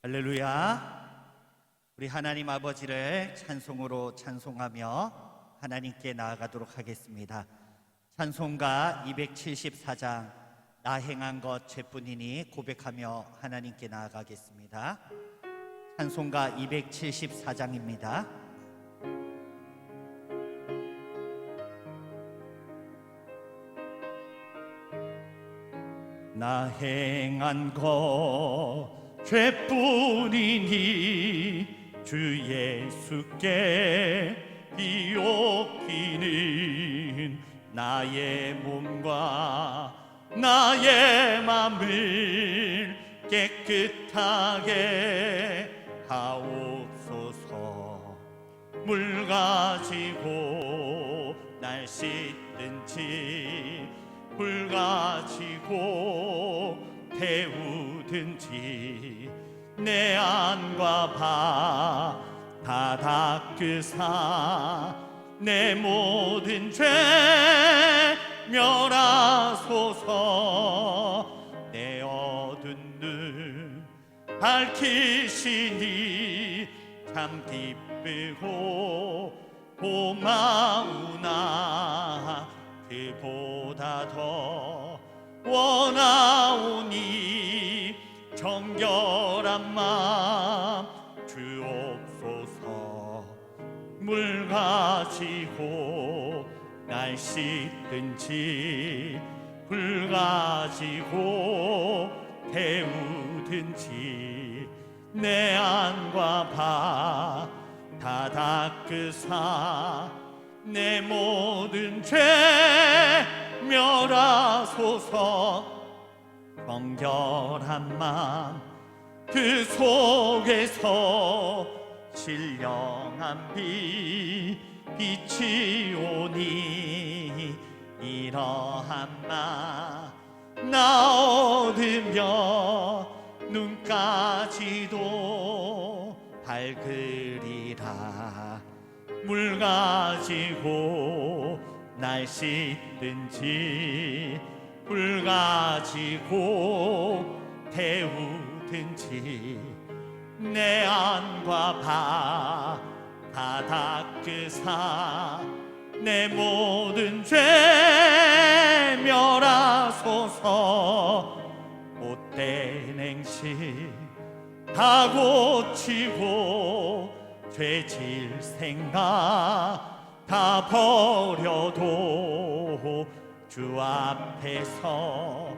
할렐루야. 우리 하나님 아버지를 찬송으로 찬송하며 하나님께 나아가도록 하겠습니다. 찬송가 274장 나 행한 것 죄뿐이니 고백하며 하나님께 나아가겠습니다. 찬송가 274장입니다. 나 행한 것 죄뿐이니 주 예수께 비옵기는 나의 몸과 나의 맘을 깨끗하게 하옵소서. 물 가지고 날 씻든지 불 가지고 태우든지 내 안과 바 다 닦으사 내 모든 죄 멸하소서. 내 어두운 눈 밝히시니 참 기쁘고 고마우나 그보다 더 원하오니 정결한 마음 주옵소서. 물 가지고 날 씻든지 불 가지고 태우든지 내 안과 바 다 닦으사 내 모든 죄 멸하소서. 정결한 마음 그 속에서 신령한 빛이 오니 이러한 마 나 얻으며 눈까지도 밝으리라. 물 가지고 날 씻든지 불 가지고 태우든지 내 안과 바 다 닦으사 내 모든 죄 멸하소서. 못된 행실 다 고치고 죄질 생각 다 버려도 주 앞에서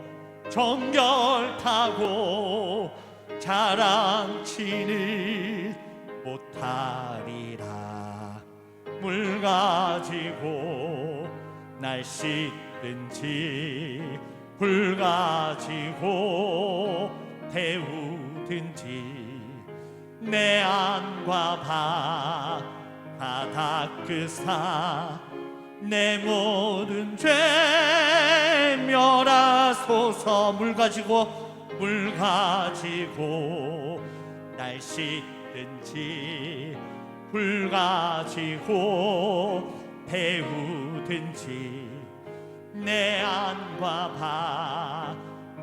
정결하고 자랑치는 못하리라. 물 가지고 날 씻든지 불 가지고 태우든지 내 안과 바 다 닦으사 내 모든 죄 멸하소서. 물 가지고 날 씻든지 불 가지고 태우든지 내 안과 바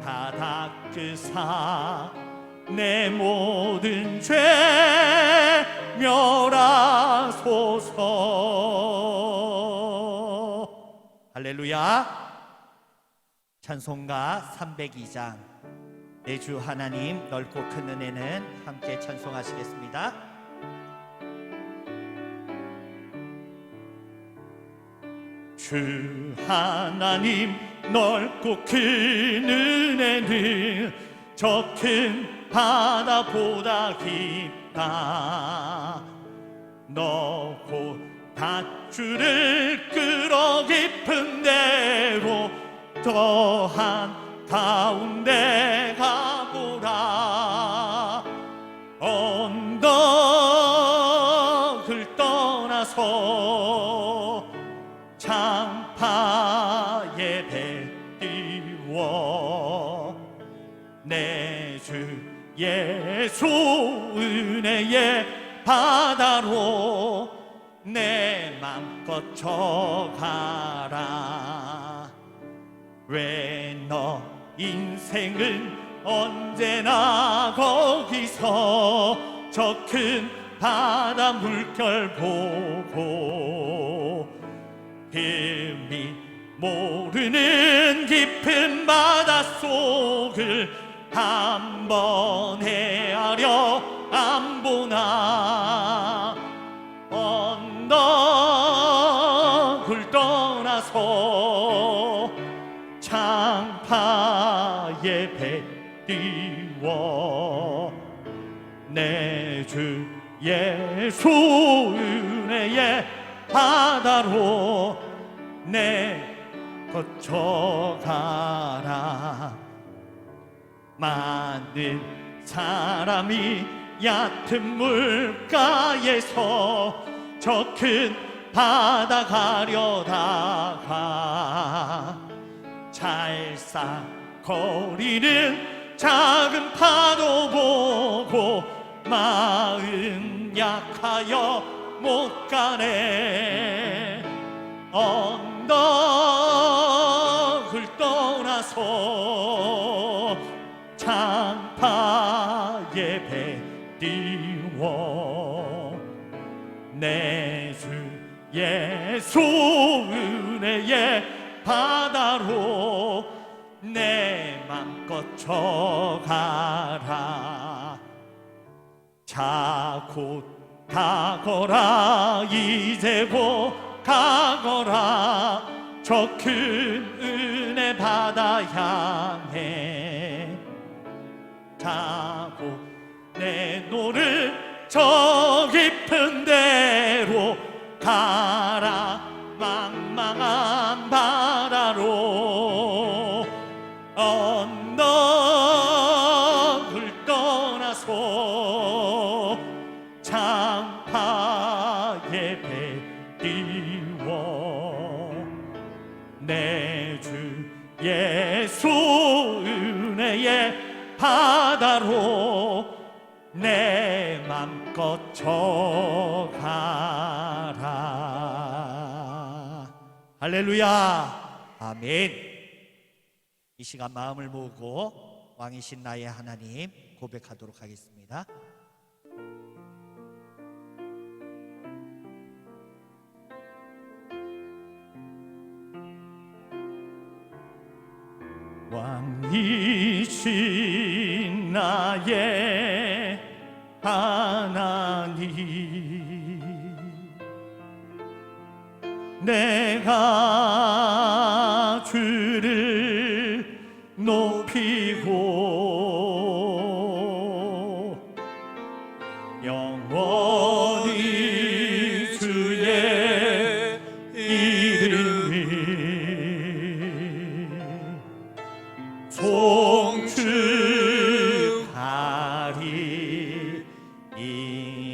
다 닦으사 내 모든 죄 멸하소서. 할렐루야. 찬송가 302장 내 주 하나님 넓고 큰 은혜는 함께 찬송하시겠습니다. 주 하나님 넓고 큰 은혜는 저 큰 바다보다 깊다. 너 곧 밧줄을 끌어 깊은 데로 더한 가운데 가보라. 언덕을 떠나서 창파에 배 띄워 내 주 예수 은혜의 바다로 내 맘껏 져가라. 왜 너 인생은 언제나 거기서 저 큰 바다 물결 보고 흠이 모르는 깊은 바닷속을 한번 헤아려 안 보나. 언덕을 떠나서 창파에 배 띄워 내 주 예수 은혜의 바다로 내 거쳐가라. 많은 사람이 얕은 물가에서 저 큰 바다 가려다가 찰싹거리는 작은 파도 보고 마음 약하여 못 가네. 언덕을 떠나서 창파에 배 띄워 내 주 예수 은혜의 바다로 내 맘 거쳐가라. 자 곧 가거라. 이제 곧 가거라. 저 큰 은혜 바다 향해 자고 내 노를 저 깊은 데로 가라. 망망한 바다로 언덕을 떠나서 창파에 배 띄워 내 주 예수 은혜의 바다로 내 맘 거쳐가라. 할렐루야. 아멘. 이 시간 마음을 모으고 왕이신 나의 하나님 고백하도록 하겠습니다. 왕이신 나의 하나님, 내가 주를 높이고 영원히 주의 이름을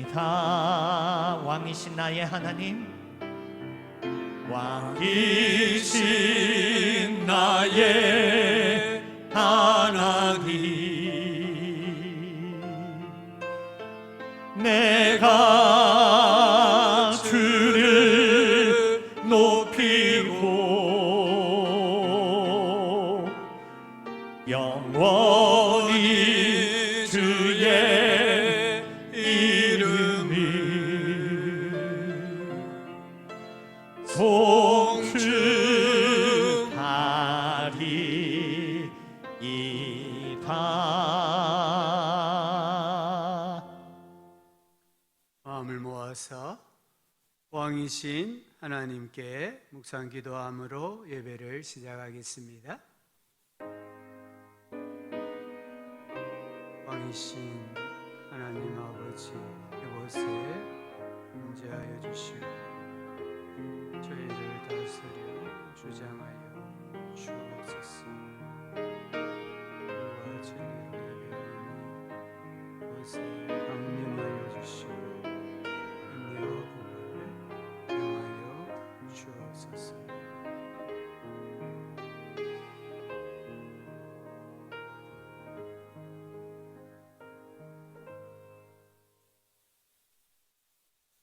송축하리이다. 왕이신 나의 하나님, 왕이신 나의 하나님, 내가 주를 높이고 영원히 주의 이름을 송축하리이다. 마음을 모아서 왕이신 하나님께 묵상 기도함으로 예배를 시작하겠습니다. 왕이신 하나님 아버지, 이곳에 임재하여 주시고 저희를 다스려 주장하여 주옵소서. 물과 진리로 예배하니 이곳에 강림하여 주시고 은혜와 복을 행하여 주옵소서.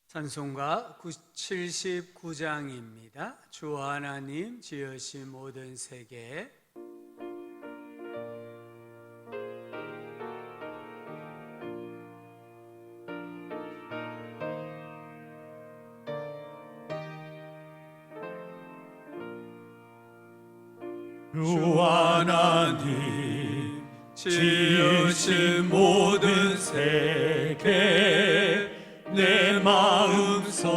찬송가 79장입니다. 주 하나님 지으신 모든 세계. 주 하나님 지으신 모든 세계 내 마음속에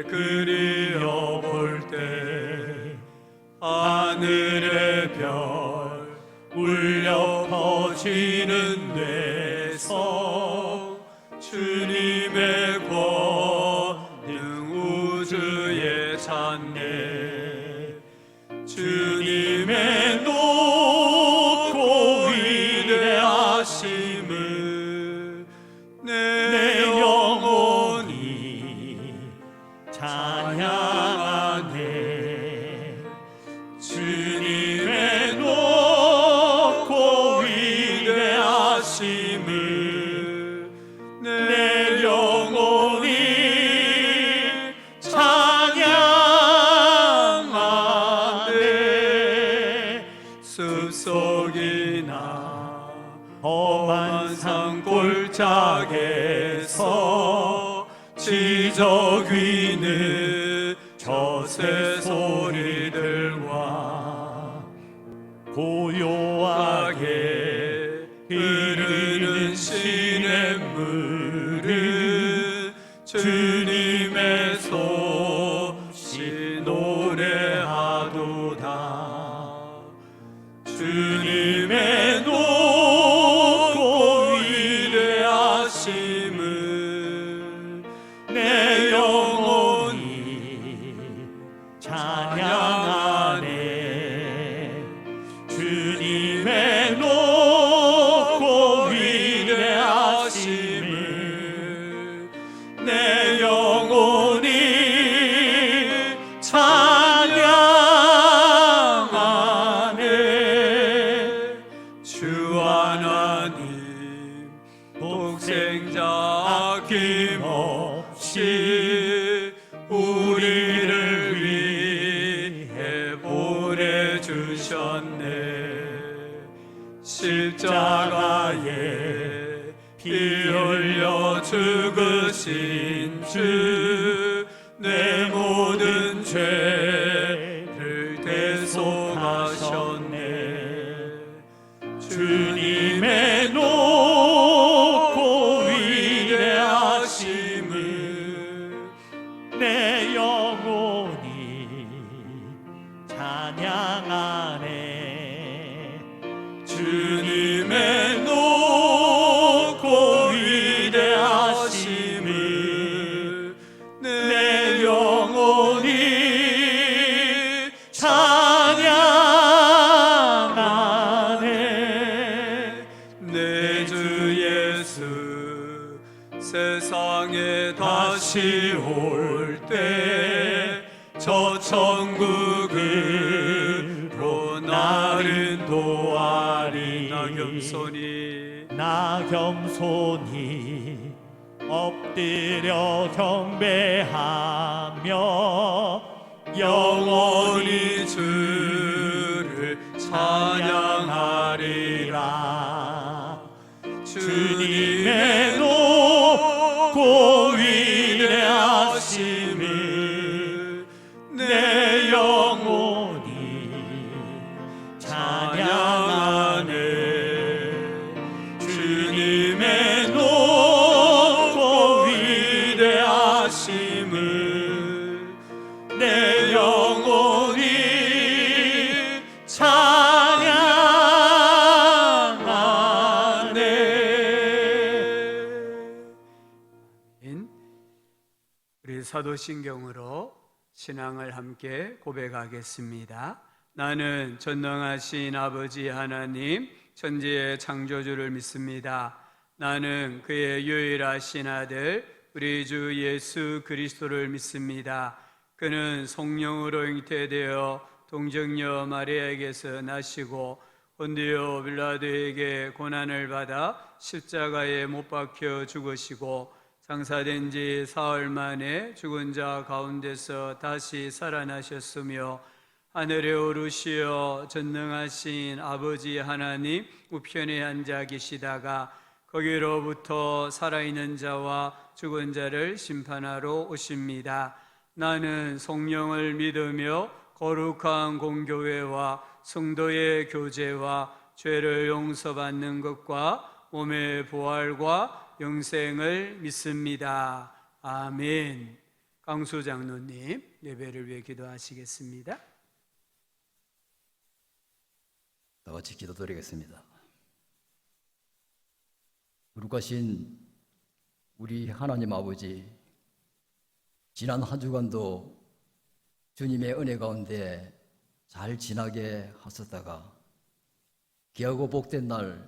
그리워볼 때 하늘의 별 울려 퍼지는 데서 주님의 권능 우주에 찬네 주님의 높고 위대하심을 내 영혼이 찬양하네 주님의 높고 위대하심을 내 영혼이 찬양하네 숲속이나 험한 산골짜기에서 지저귀는 저새 소리들과 고요하게 흐르는 시냇물을 주님의 소식 노래하도다 주님의 높고 위대하심을 내 영혼이 찬양하네 주님의 높고 위대하심을 내 영혼이 찬양하네 주 하나님 독생자 아낌없이 우리를 위해 보내주셨네 십자가에 피 흘려 죽으신 주 내 모든 죄를 대속하셨네 주님의 높고 위대하심을 내 영혼이 찬양하네 주님의 높고 위대하심을 내 영혼이 찬양하네 내 주 예수 세상에 다시 올 때 저 천국으로 나를 도하리 나 겸손히 엎드려 경배하며 영원히 주를 찬양하리라 주님의 높고 위대하심을 내 영혼이 찬양하네 주님의 높고 위대하심을 내 영혼이 찬양하네 우리 사도신경으로 신앙을 함께 고백하겠습니다. 나는 전능하신 아버지 하나님 천지의 창조주를 믿습니다. 나는 그의 유일하신 아들 우리 주 예수 그리스도를 믿습니다. 그는 성령으로 잉태되어 동정녀 마리아에게서 나시고 본디오 빌라도에게 고난을 받아 십자가에 못 박혀 죽으시고 장사된 지 사흘 만에 죽은 자 가운데서 다시 살아나셨으며 하늘에 오르시어 전능하신 아버지 하나님 우편에 앉아 계시다가 거기로부터 살아있는 자와 죽은 자를 심판하러 오십니다. 나는 성령을 믿으며 거룩한 공교회와 성도의 교제와 죄를 용서받는 것과 몸의 부활과 영생을 믿습니다. 아멘. 강수 장로님, 예배를 위해 기도하시겠습니다. 다 같이 기도드리겠습니다. 거룩하신 우리 하나님 아버지, 지난 한 주간도 주님의 은혜 가운데 잘 지나게 하셨다가 귀하고 복된 날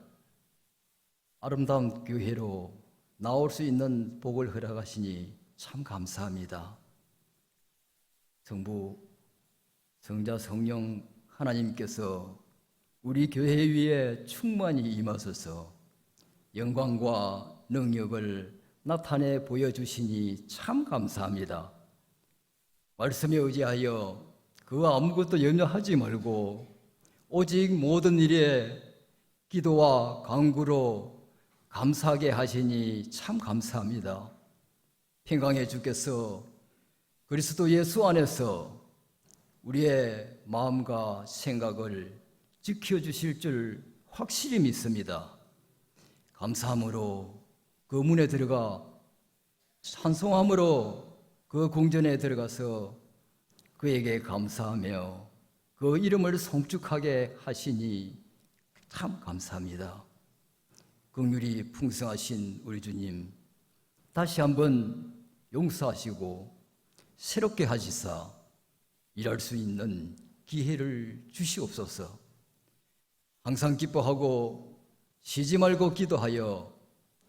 아름다운 교회로 나올 수 있는 복을 허락하시니 참 감사합니다. 성부, 성자, 성령 하나님께서 우리 교회 위에 충만히 임하셔서 영광과 능력을 나타내 보여주시니 참 감사합니다. 말씀에 의지하여 그 아무것도 염려하지 말고 오직 모든 일에 기도와 간구로 감사하게 하시니 참 감사합니다. 평강의 주께서 그리스도 예수 안에서 우리의 마음과 생각을 지켜주실 줄 확실히 믿습니다. 감사함으로 그 문에 들어가 찬송함으로 그 궁전에 들어가서 그에게 감사하며 그 이름을 송축하게 하시니 참 감사합니다. 긍휼이 풍성하신 우리 주님, 다시 한번 용서하시고 새롭게 하시사 일할 수 있는 기회를 주시옵소서. 항상 기뻐하고 쉬지 말고 기도하여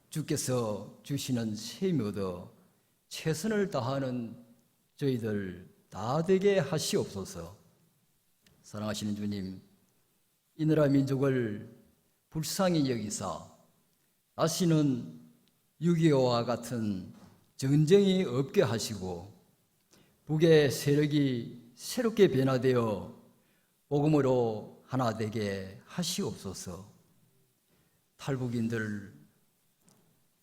주께서 주시는 셈이 얻어 최선을 다하는 저희들 다 되게 하시옵소서. 사랑하시는 주님, 이 나라 민족을 불쌍히 여기사 다시는 6.25와 같은 전쟁이 없게 하시고 북의 세력이 새롭게 변화되어 복음으로 하나 되게 하시옵소서. 탈북인들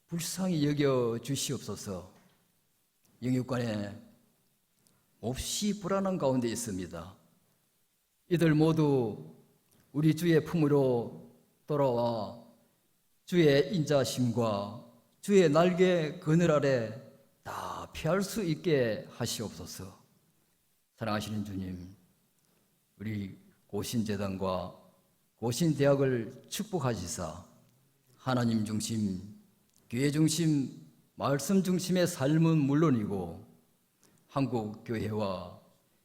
불쌍히 여겨 주시옵소서. 영육간에 몹시 불안한 가운데 있습니다. 이들 모두 우리 주의 품으로 돌아와 주의 인자심과 주의 날개 그늘 아래 다 피할 수 있게 하시옵소서. 사랑하시는 주님, 우리 고신재단과 고신대학을 축복하시사 하나님 중심, 교회 중심, 말씀 중심의 삶은 물론이고 한국 교회와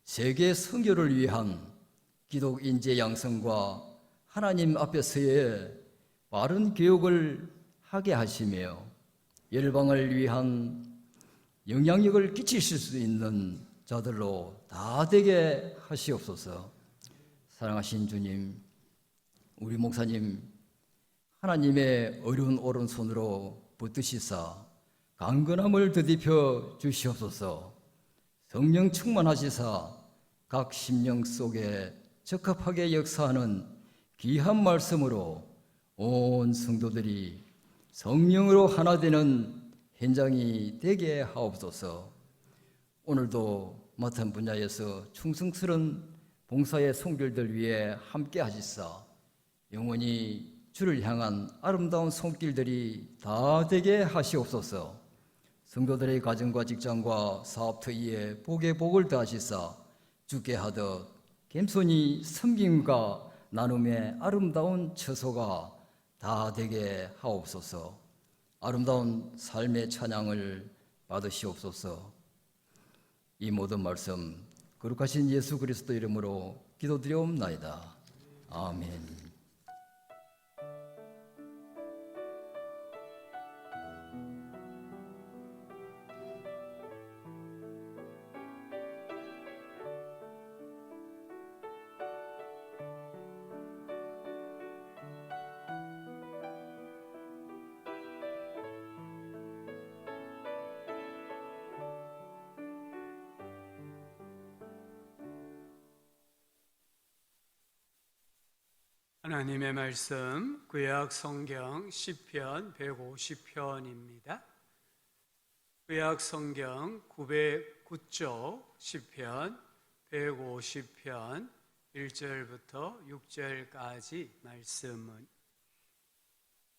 세계 선교를 위한 기독 인재 양성과 하나님 앞에서의 바른 교육을 하게 하시며 열방을 위한 영향력을 끼치실 수 있는 자들로 다 되게 하시옵소서. 사랑하신 주님, 우리 목사님 하나님의 어려운 오른손으로 붙드시사 강건함을 더딥혀 주시옵소서. 성령 충만하시사 각 심령 속에 적합하게 역사하는 귀한 말씀으로 온 성도들이 성령으로 하나 되는 현장이 되게 하옵소서. 오늘도 맡은 분야에서 충성스러운 봉사의 손길들 위해 함께 하시사 영원히 주를 향한 아름다운 손길들이 다 되게 하시옵소서. 성도들의 가정과 직장과 사업터위에 복의 복을 더하시사 주께 하듯 겸손히 섬김과 나눔의 아름다운 처소가 다 되게 하옵소서. 아름다운 삶의 찬양을 받으시옵소서. 이 모든 말씀 거룩하신 예수 그리스도 이름으로 기도드리옵나이다. 아멘. 하나님의 말씀 구약 성경 시편 150편입니다. 구약 성경 909쪽 시편 150편 1절부터 6절까지 말씀은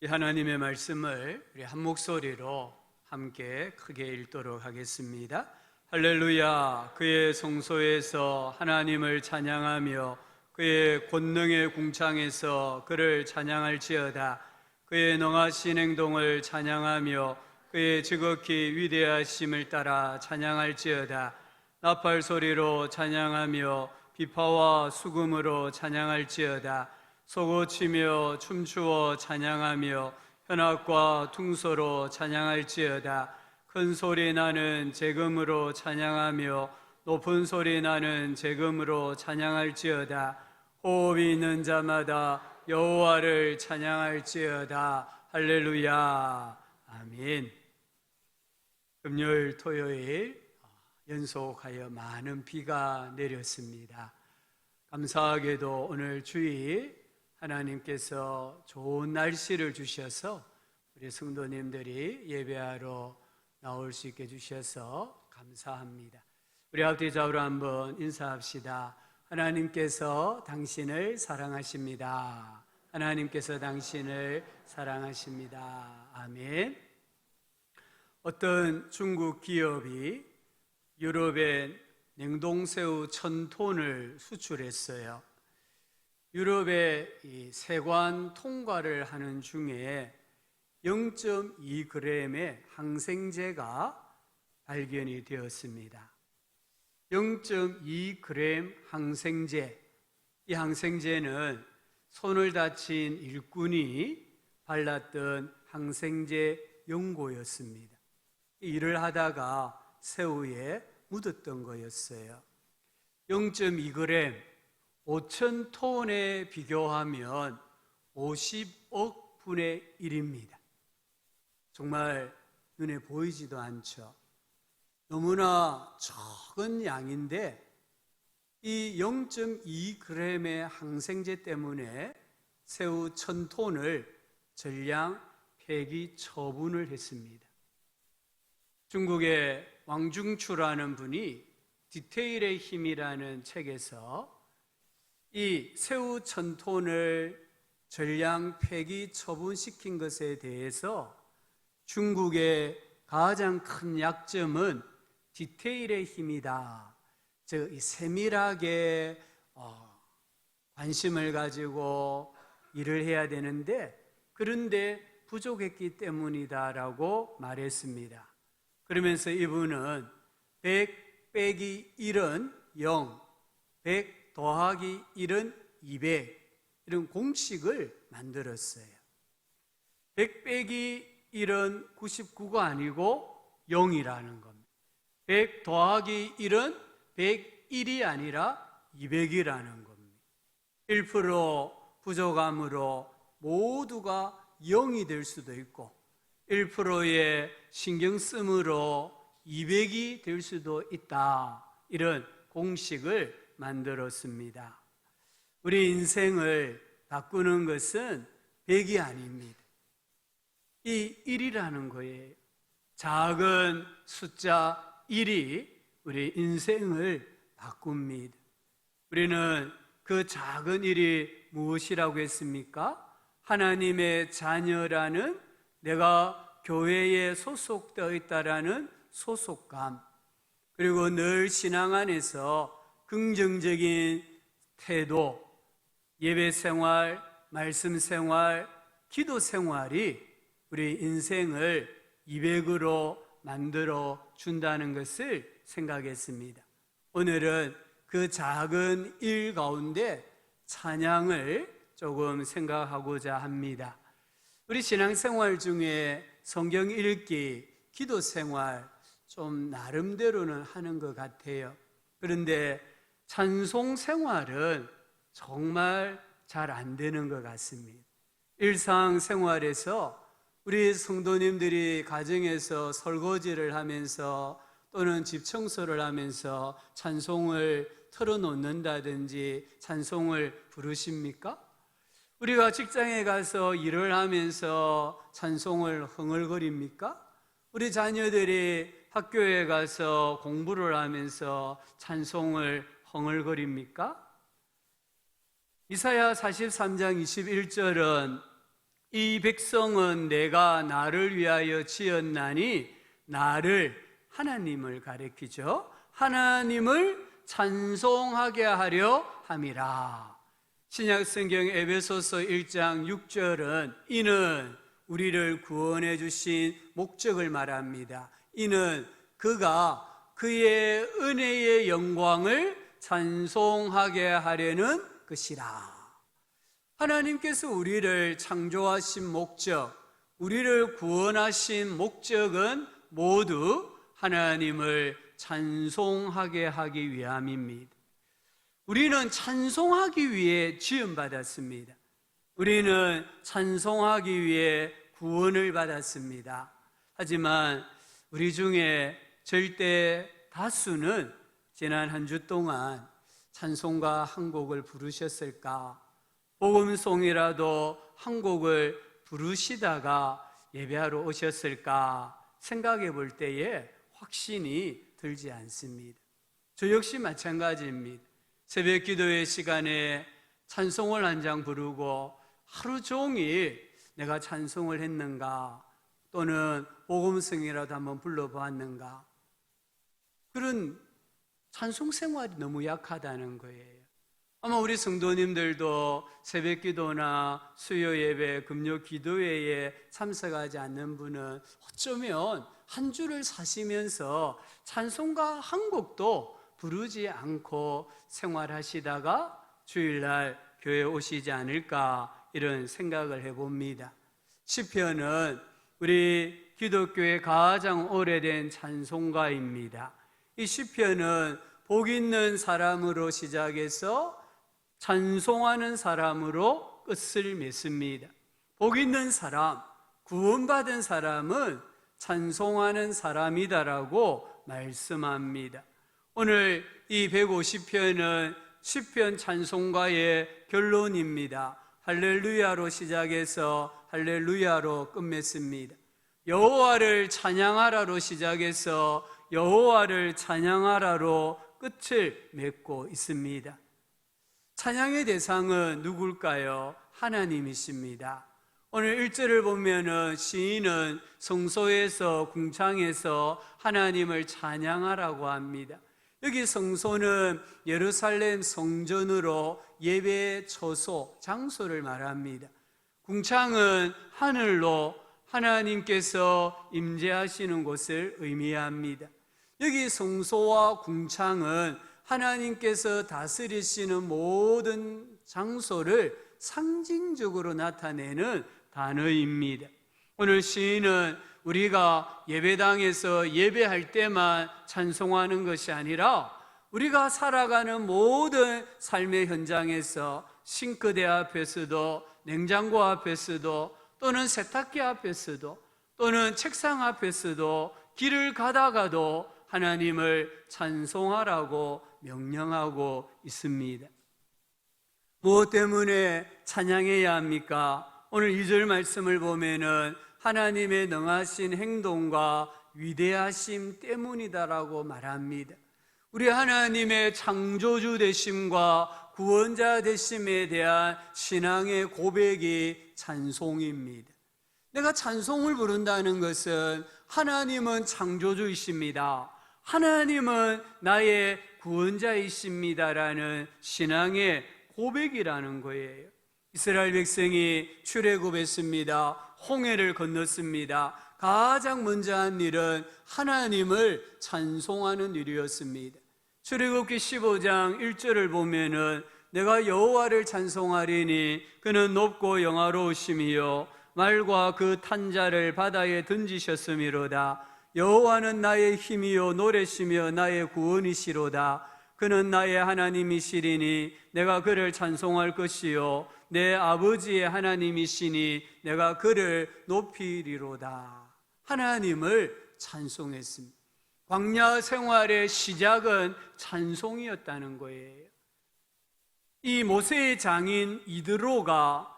이 하나님의 말씀을 우리 한 목소리로 함께 크게 읽도록 하겠습니다. 할렐루야. 그의 성소에서 하나님을 찬양하며 그의 권능의 궁창에서 그를 찬양할지어다. 그의 능하신 행동을 찬양하며 그의 지극히 위대하심을 따라 찬양할지어다. 나팔 소리로 찬양하며 비파와 수금으로 찬양할지어다. 소고치며 춤추어 찬양하며 현악과 퉁소로 찬양할지어다. 큰 소리 나는 재금으로 찬양하며 높은 소리 나는 재금으로 찬양할지어다. 호흡이 있는 자마다 여호와를 찬양할지어다. 할렐루야. 아멘. 금요일 토요일 연속하여 많은 비가 내렸습니다. 감사하게도 오늘 주일 하나님께서 좋은 날씨를 주셔서 우리 성도님들이 예배하러 나올 수 있게 주셔서 감사합니다. 우리 앞뒤 좌우로 한번 인사합시다. 하나님께서 당신을 사랑하십니다. 하나님께서 당신을 사랑하십니다. 아멘. 어떤 중국 기업이 유럽에 냉동새우 1000톤을 수출했어요. 유럽의 이 세관 통과를 하는 중에 0.2g의 항생제가 발견이 되었습니다. 0.2g 항생제, 이 항생제는 손을 다친 일꾼이 발랐던 항생제 연고였습니다. 일을 하다가 새우에 묻었던 거였어요. 0.2g, 5,000톤에 비교하면 50억 분의 1입니다. 정말 눈에 보이지도 않죠. 너무나 적은 양인데 이 0.2g의 항생제 때문에 새우 1,000톤을 전량 폐기 처분을 했습니다. 중국의 왕중추라는 분이 디테일의 힘이라는 책에서 이 새우 1,000톤을 전량 폐기 처분시킨 것에 대해서 중국의 가장 큰 약점은 디테일의 힘이다. 즉, 세밀하게 관심을 가지고 일을 해야 되는데 그런데 부족했기 때문이다라고 말했습니다. 그러면서 이분은 100 빼기 1은 0, 100 더하기 1은 200 이런 공식을 만들었어요. 100 빼기 1은 99가 아니고 0이라는 겁니다. 100 더하기 1은 101이 아니라 200이라는 겁니다. 1% 부족함으로 모두가 0이 될 수도 있고 1%의 신경 쓰므로 200이 될 수도 있다. 이런 공식을 만들었습니다. 우리 인생을 바꾸는 것은 100이 아닙니다. 이 1이라는 거예요. 작은 숫자 1이 우리 인생을 바꿉니다. 우리는 그 작은 1이 무엇이라고 했습니까? 하나님의 자녀라는, 내가 교회에 소속되어 있다라는 소속감, 그리고 늘 신앙 안에서 긍정적인 태도, 예배 생활, 말씀 생활, 기도 생활이 우리 인생을 200으로 만들어 준다는 것을 생각했습니다. 오늘은 그 작은 일 가운데 찬양을 조금 생각하고자 합니다. 우리 신앙생활 중에 성경 읽기, 기도 생활 좀 나름대로는 하는 것 같아요. 그런데 찬송 생활은 정말 잘 안 되는 것 같습니다. 일상생활에서 우리 성도님들이 가정에서 설거지를 하면서 또는 집 청소를 하면서 찬송을 틀어놓는다든지 찬송을 부르십니까? 우리가 직장에 가서 일을 하면서 찬송을 흥얼거립니까? 우리 자녀들이 학교에 가서 공부를 하면서 찬송을 흥얼거립니까? 이사야 43장 21절은 이 백성은 내가 나를 위하여 지었나니, 나를, 하나님을 가리키죠. 하나님을 찬송하게 하려 함이라. 신약 성경 에베소서 1장 6절은 이는 우리를 구원해 주신 목적을 말합니다. 이는 그가 그의 은혜의 영광을 찬송하게 하려는 것이라. 하나님께서 우리를 창조하신 목적, 우리를 구원하신 목적은 모두 하나님을 찬송하게 하기 위함입니다. 우리는 찬송하기 위해 지음받았습니다. 우리는 찬송하기 위해 구원을 받았습니다. 하지만 우리 중에 절대 다수는 지난 한 주 동안 찬송가 한 곡을 부르셨을까? 복음송이라도 한 곡을 부르시다가 예배하러 오셨을까 생각해 볼 때에 확신이 들지 않습니다. 저 역시 마찬가지입니다. 새벽 기도의 시간에 찬송을 한 장 부르고 하루 종일 내가 찬송을 했는가, 또는 복음송이라도 한번 불러보았는가, 그런 찬송 생활이 너무 약하다는 거예요. 아마 우리 성도님들도 새벽 기도나 수요 예배, 금요 기도회에 참석하지 않는 분은 어쩌면 한 주를 사시면서 찬송가 한 곡도 부르지 않고 생활하시다가 주일날 교회에 오시지 않을까, 이런 생각을 해봅니다. 시편은 우리 기독교의 가장 오래된 찬송가입니다. 이 시편은 복 있는 사람으로 시작해서 찬송하는 사람으로 끝을 맺습니다. 복 있는 사람, 구원받은 사람은 찬송하는 사람이다라고 말씀합니다. 오늘 이 150편은 시편 찬송가의 결론입니다. 할렐루야로 시작해서 할렐루야로 끝맺습니다. 여호와를 찬양하라로 시작해서 여호와를 찬양하라로 끝을 맺고 있습니다. 찬양의 대상은 누굴까요? 하나님이십니다. 오늘 1절을 보면은 시인은 성소에서, 궁창에서 하나님을 찬양하라고 합니다. 여기 성소는 예루살렘 성전으로 예배 처소, 장소를 말합니다. 궁창은 하늘로 하나님께서 임재하시는 곳을 의미합니다. 여기 성소와 궁창은 하나님께서 다스리시는 모든 장소를 상징적으로 나타내는 단어입니다. 오늘 시인은 우리가 예배당에서 예배할 때만 찬송하는 것이 아니라 우리가 살아가는 모든 삶의 현장에서 싱크대 앞에서도, 냉장고 앞에서도, 또는 세탁기 앞에서도, 또는 책상 앞에서도, 길을 가다가도 하나님을 찬송하라고 명령하고 있습니다. 무엇 때문에 찬양해야 합니까? 오늘 2절 말씀을 보면은 하나님의 능하신 행동과 위대하심 때문이다라고 말합니다. 우리 하나님의 창조주 되심과 구원자 되심에 대한 신앙의 고백이 찬송입니다. 내가 찬송을 부른다는 것은 하나님은 창조주이십니다, 하나님은 나의 구원자이십니다라는 신앙의 고백이라는 거예요. 이스라엘 백성이 출애굽했습니다. 홍해를 건넜습니다. 가장 먼저 한 일은 하나님을 찬송하는 일이었습니다. 출애굽기 15장 1절을 보면은 내가 여호와를 찬송하리니 그는 높고 영화로우심이요 말과 그 탄자를 바다에 던지셨음이로다. 여호와는 나의 힘이요 노래시며 나의 구원이시로다. 그는 나의 하나님이시리니 내가 그를 찬송할 것이요 내 아버지의 하나님이시니 내가 그를 높이리로다. 하나님을 찬송했습니다. 광야 생활의 시작은 찬송이었다는 거예요. 이 모세의 장인 이드로가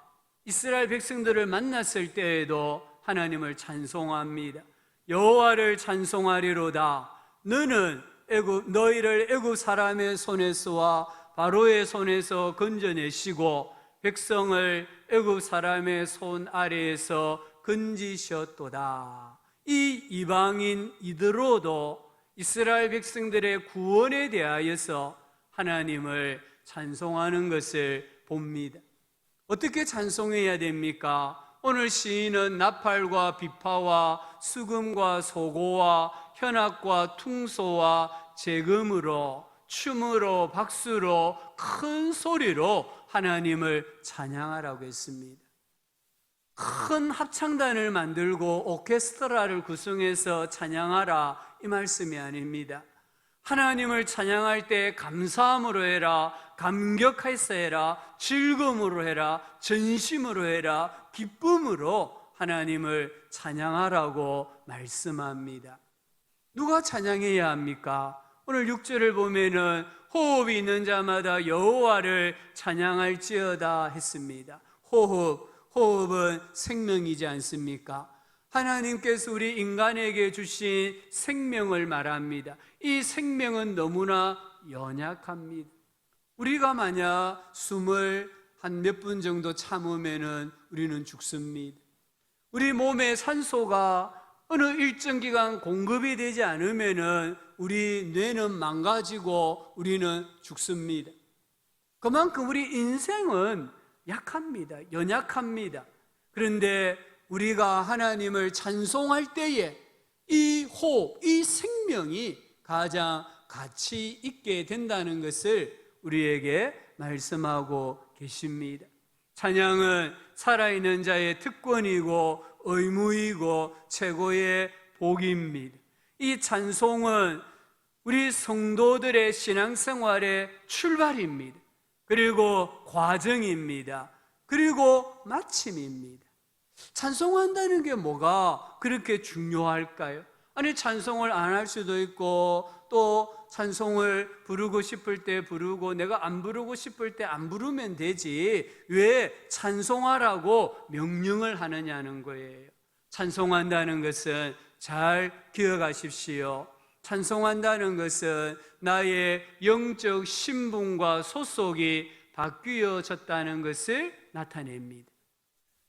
이스라엘 백성들을 만났을 때에도 하나님을 찬송합니다. 여호와를 찬송하리로다. 너는 너희를 애굽 사람의 손에서와 바로의 손에서 건져내시고 백성을 애굽 사람의 손 아래에서 건지셨도다. 이 이방인 이들로도 이스라엘 백성들의 구원에 대하여서 하나님을 찬송하는 것을 봅니다. 어떻게 찬송해야 됩니까? 오늘 시인은 나팔과 비파와 수금과 소고와 현악과 퉁소와 재금으로, 춤으로, 박수로, 큰 소리로 하나님을 찬양하라고 했습니다. 큰 합창단을 만들고 오케스트라를 구성해서 찬양하라, 이 말씀이 아닙니다. 하나님을 찬양할 때 감사함으로 해라, 감격해서 해라, 즐거움으로 해라, 전심으로 해라, 기쁨으로 하나님을 찬양하라고 말씀합니다. 누가 찬양해야 합니까? 오늘 6절을 보면은 호흡이 있는 자마다 여호와를 찬양할지어다 했습니다. 호흡은 생명이지 않습니까? 하나님께서 우리 인간에게 주신 생명을 말합니다. 이 생명은 너무나 연약합니다. 우리가 만약 숨을 한 몇 분 정도 참으면은 우리는 죽습니다. 우리 몸에 산소가 어느 일정 기간 공급이 되지 않으면은 우리 뇌는 망가지고 우리는 죽습니다. 그만큼 우리 인생은 약합니다. 연약합니다. 그런데 우리가 하나님을 찬송할 때에 이 생명이 가장 가치 있게 된다는 것을 우리에게 말씀하고 계십니다. 찬양은 살아있는 자의 특권이고 의무이고 최고의 복입니다. 이 찬송은 우리 성도들의 신앙생활의 출발입니다. 그리고 과정입니다. 그리고 마침입니다. 찬송한다는 게 뭐가 그렇게 중요할까요? 아니, 찬송을 안 할 수도 있고 또 찬송을 부르고 싶을 때 부르고 내가 안 부르고 싶을 때 안 부르면 되지 왜 찬송하라고 명령을 하느냐는 거예요. 찬송한다는 것은 잘 기억하십시오. 찬송한다는 것은 나의 영적 신분과 소속이 바뀌어졌다는 것을 나타냅니다.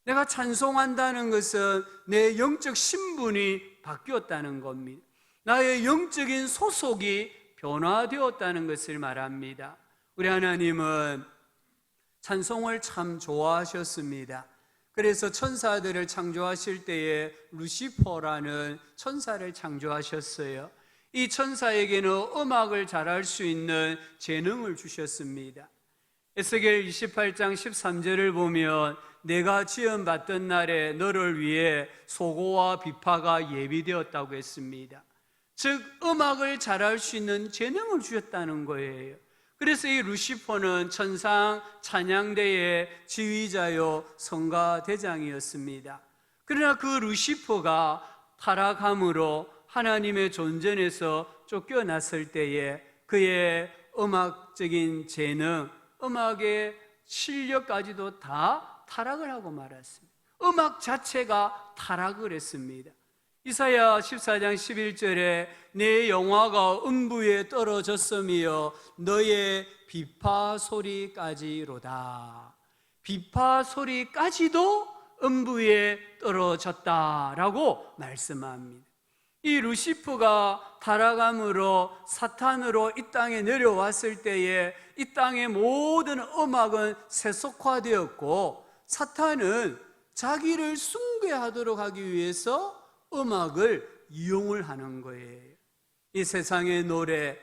내가 찬송한다는 것은 내 영적 신분이 바뀌었다는 겁니다. 나의 영적인 소속이 변화되었다는 것을 말합니다. 우리 하나님은 찬송을 참 좋아하셨습니다. 그래서 천사들을 창조하실 때에 루시퍼라는 천사를 창조하셨어요. 이 천사에게는 음악을 잘할 수 있는 재능을 주셨습니다. 에스겔 28장 13절을 보면 내가 지음받던 날에 너를 위해 소고와 비파가 예비되었다고 했습니다. 즉 음악을 잘할 수 있는 재능을 주셨다는 거예요. 그래서 이 루시퍼는 천상 찬양대의 지휘자요 성가대장이었습니다. 그러나 그 루시퍼가 타락함으로 하나님의 존전에서 쫓겨났을 때에 그의 음악적인 재능, 음악의 실력까지도 다 타락을 하고 말았습니다. 음악 자체가 타락을 했습니다. 이사야 14장 11절에 내 영화가 음부에 떨어졌으며 너의 비파 소리까지로다. 비파 소리까지도 음부에 떨어졌다라고 말씀합니다. 이 루시프가 타락함으로 사탄으로 이 땅에 내려왔을 때에 이 땅의 모든 음악은 세속화되었고 사탄은 자기를 숭배하도록 하기 위해서 음악을 이용을 하는 거예요. 이 세상의 노래,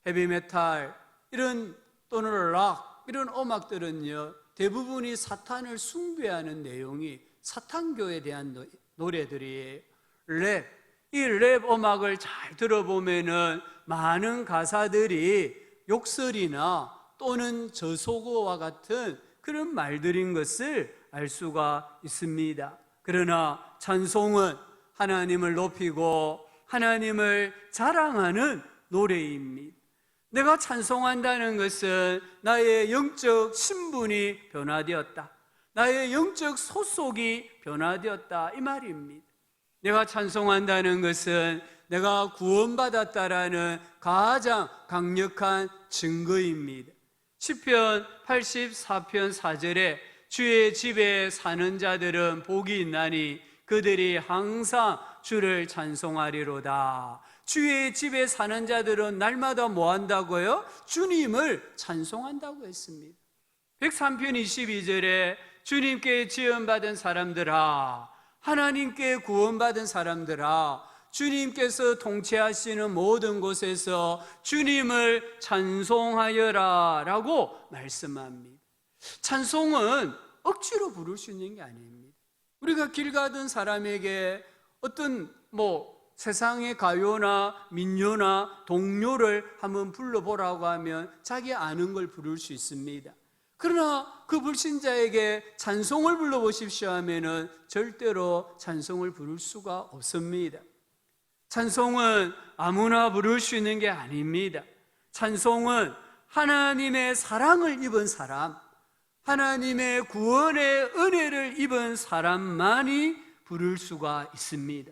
헤비메탈 이런 또는 락 이런 음악들은요 대부분이 사탄을 숭배하는 내용이 사탄교에 대한 노래들이에요. 이 랩 음악을 잘 들어보면은 많은 가사들이 욕설이나 또는 저속어와 같은 그런 말들인 것을 알 수가 있습니다. 그러나 찬송은 하나님을 높이고 하나님을 자랑하는 노래입니다. 내가 찬송한다는 것은 나의 영적 신분이 변화되었다. 나의 영적 소속이 변화되었다 이 말입니다. 내가 찬송한다는 것은 내가 구원받았다라는 가장 강력한 증거입니다. 시편 84편 4절에 주의 집에 사는 자들은 복이 있나니 그들이 항상 주를 찬송하리로다. 주의 집에 사는 자들은 날마다 뭐 한다고요? 주님을 찬송한다고 했습니다. 103편 22절에 주님께 지음받은 사람들아, 하나님께 구원받은 사람들아, 주님께서 통치하시는 모든 곳에서 주님을 찬송하여라 라고 말씀합니다. 찬송은 억지로 부를 수 있는 게 아닙니다. 우리가 길 가던 사람에게 어떤 세상의 가요나 민요나 동요를 한번 불러보라고 하면 자기 아는 걸 부를 수 있습니다. 그러나 그 불신자에게 찬송을 불러보십시오 하면은 절대로 찬송을 부를 수가 없습니다. 찬송은 아무나 부를 수 있는 게 아닙니다. 찬송은 하나님의 사랑을 입은 사람, 하나님의 구원의 은혜를 입은 사람만이 부를 수가 있습니다.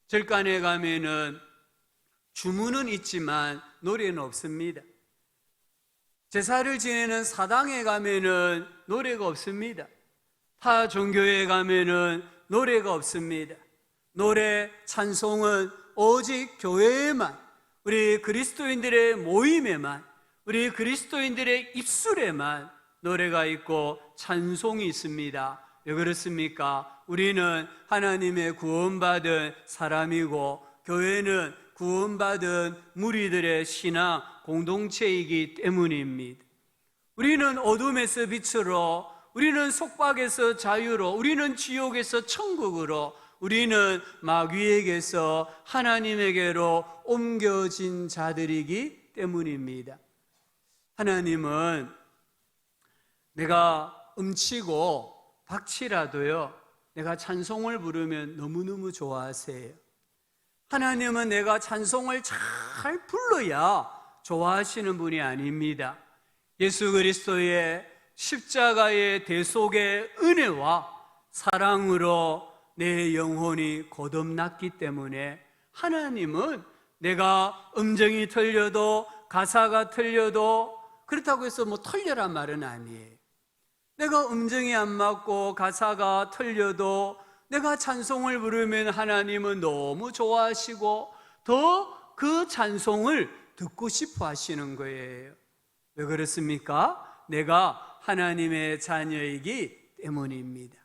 절간에 가면은 주문은 있지만 노래는 없습니다. 제사를 지내는 사당에 가면은 노래가 없습니다. 타 종교에 가면은 노래가 없습니다. 노래, 찬송은 오직 교회에만, 우리 그리스도인들의 모임에만, 우리 그리스도인들의 입술에만 노래가 있고 찬송이 있습니다. 왜 그렇습니까? 우리는 하나님의 구원받은 사람이고 교회는 구원받은 무리들의 신앙 공동체이기 때문입니다. 우리는 어둠에서 빛으로, 우리는 속박에서 자유로, 우리는 지옥에서 천국으로, 우리는 마귀에게서 하나님에게로 옮겨진 자들이기 때문입니다. 하나님은 내가 음치고 박치라도요, 내가 찬송을 부르면 너무너무 좋아하세요. 하나님은 내가 찬송을 잘 불러야 좋아하시는 분이 아닙니다. 예수 그리스도의 십자가의 대속의 은혜와 사랑으로 내 영혼이 거듭났기 때문에 하나님은 내가 음정이 틀려도 가사가 틀려도 그렇다고 해서 틀려란 말은 아니에요. 내가 음정이 안 맞고 가사가 틀려도 내가 찬송을 부르면 하나님은 너무 좋아하시고 더 그 찬송을 듣고 싶어 하시는 거예요. 왜 그렇습니까? 내가 하나님의 자녀이기 때문입니다.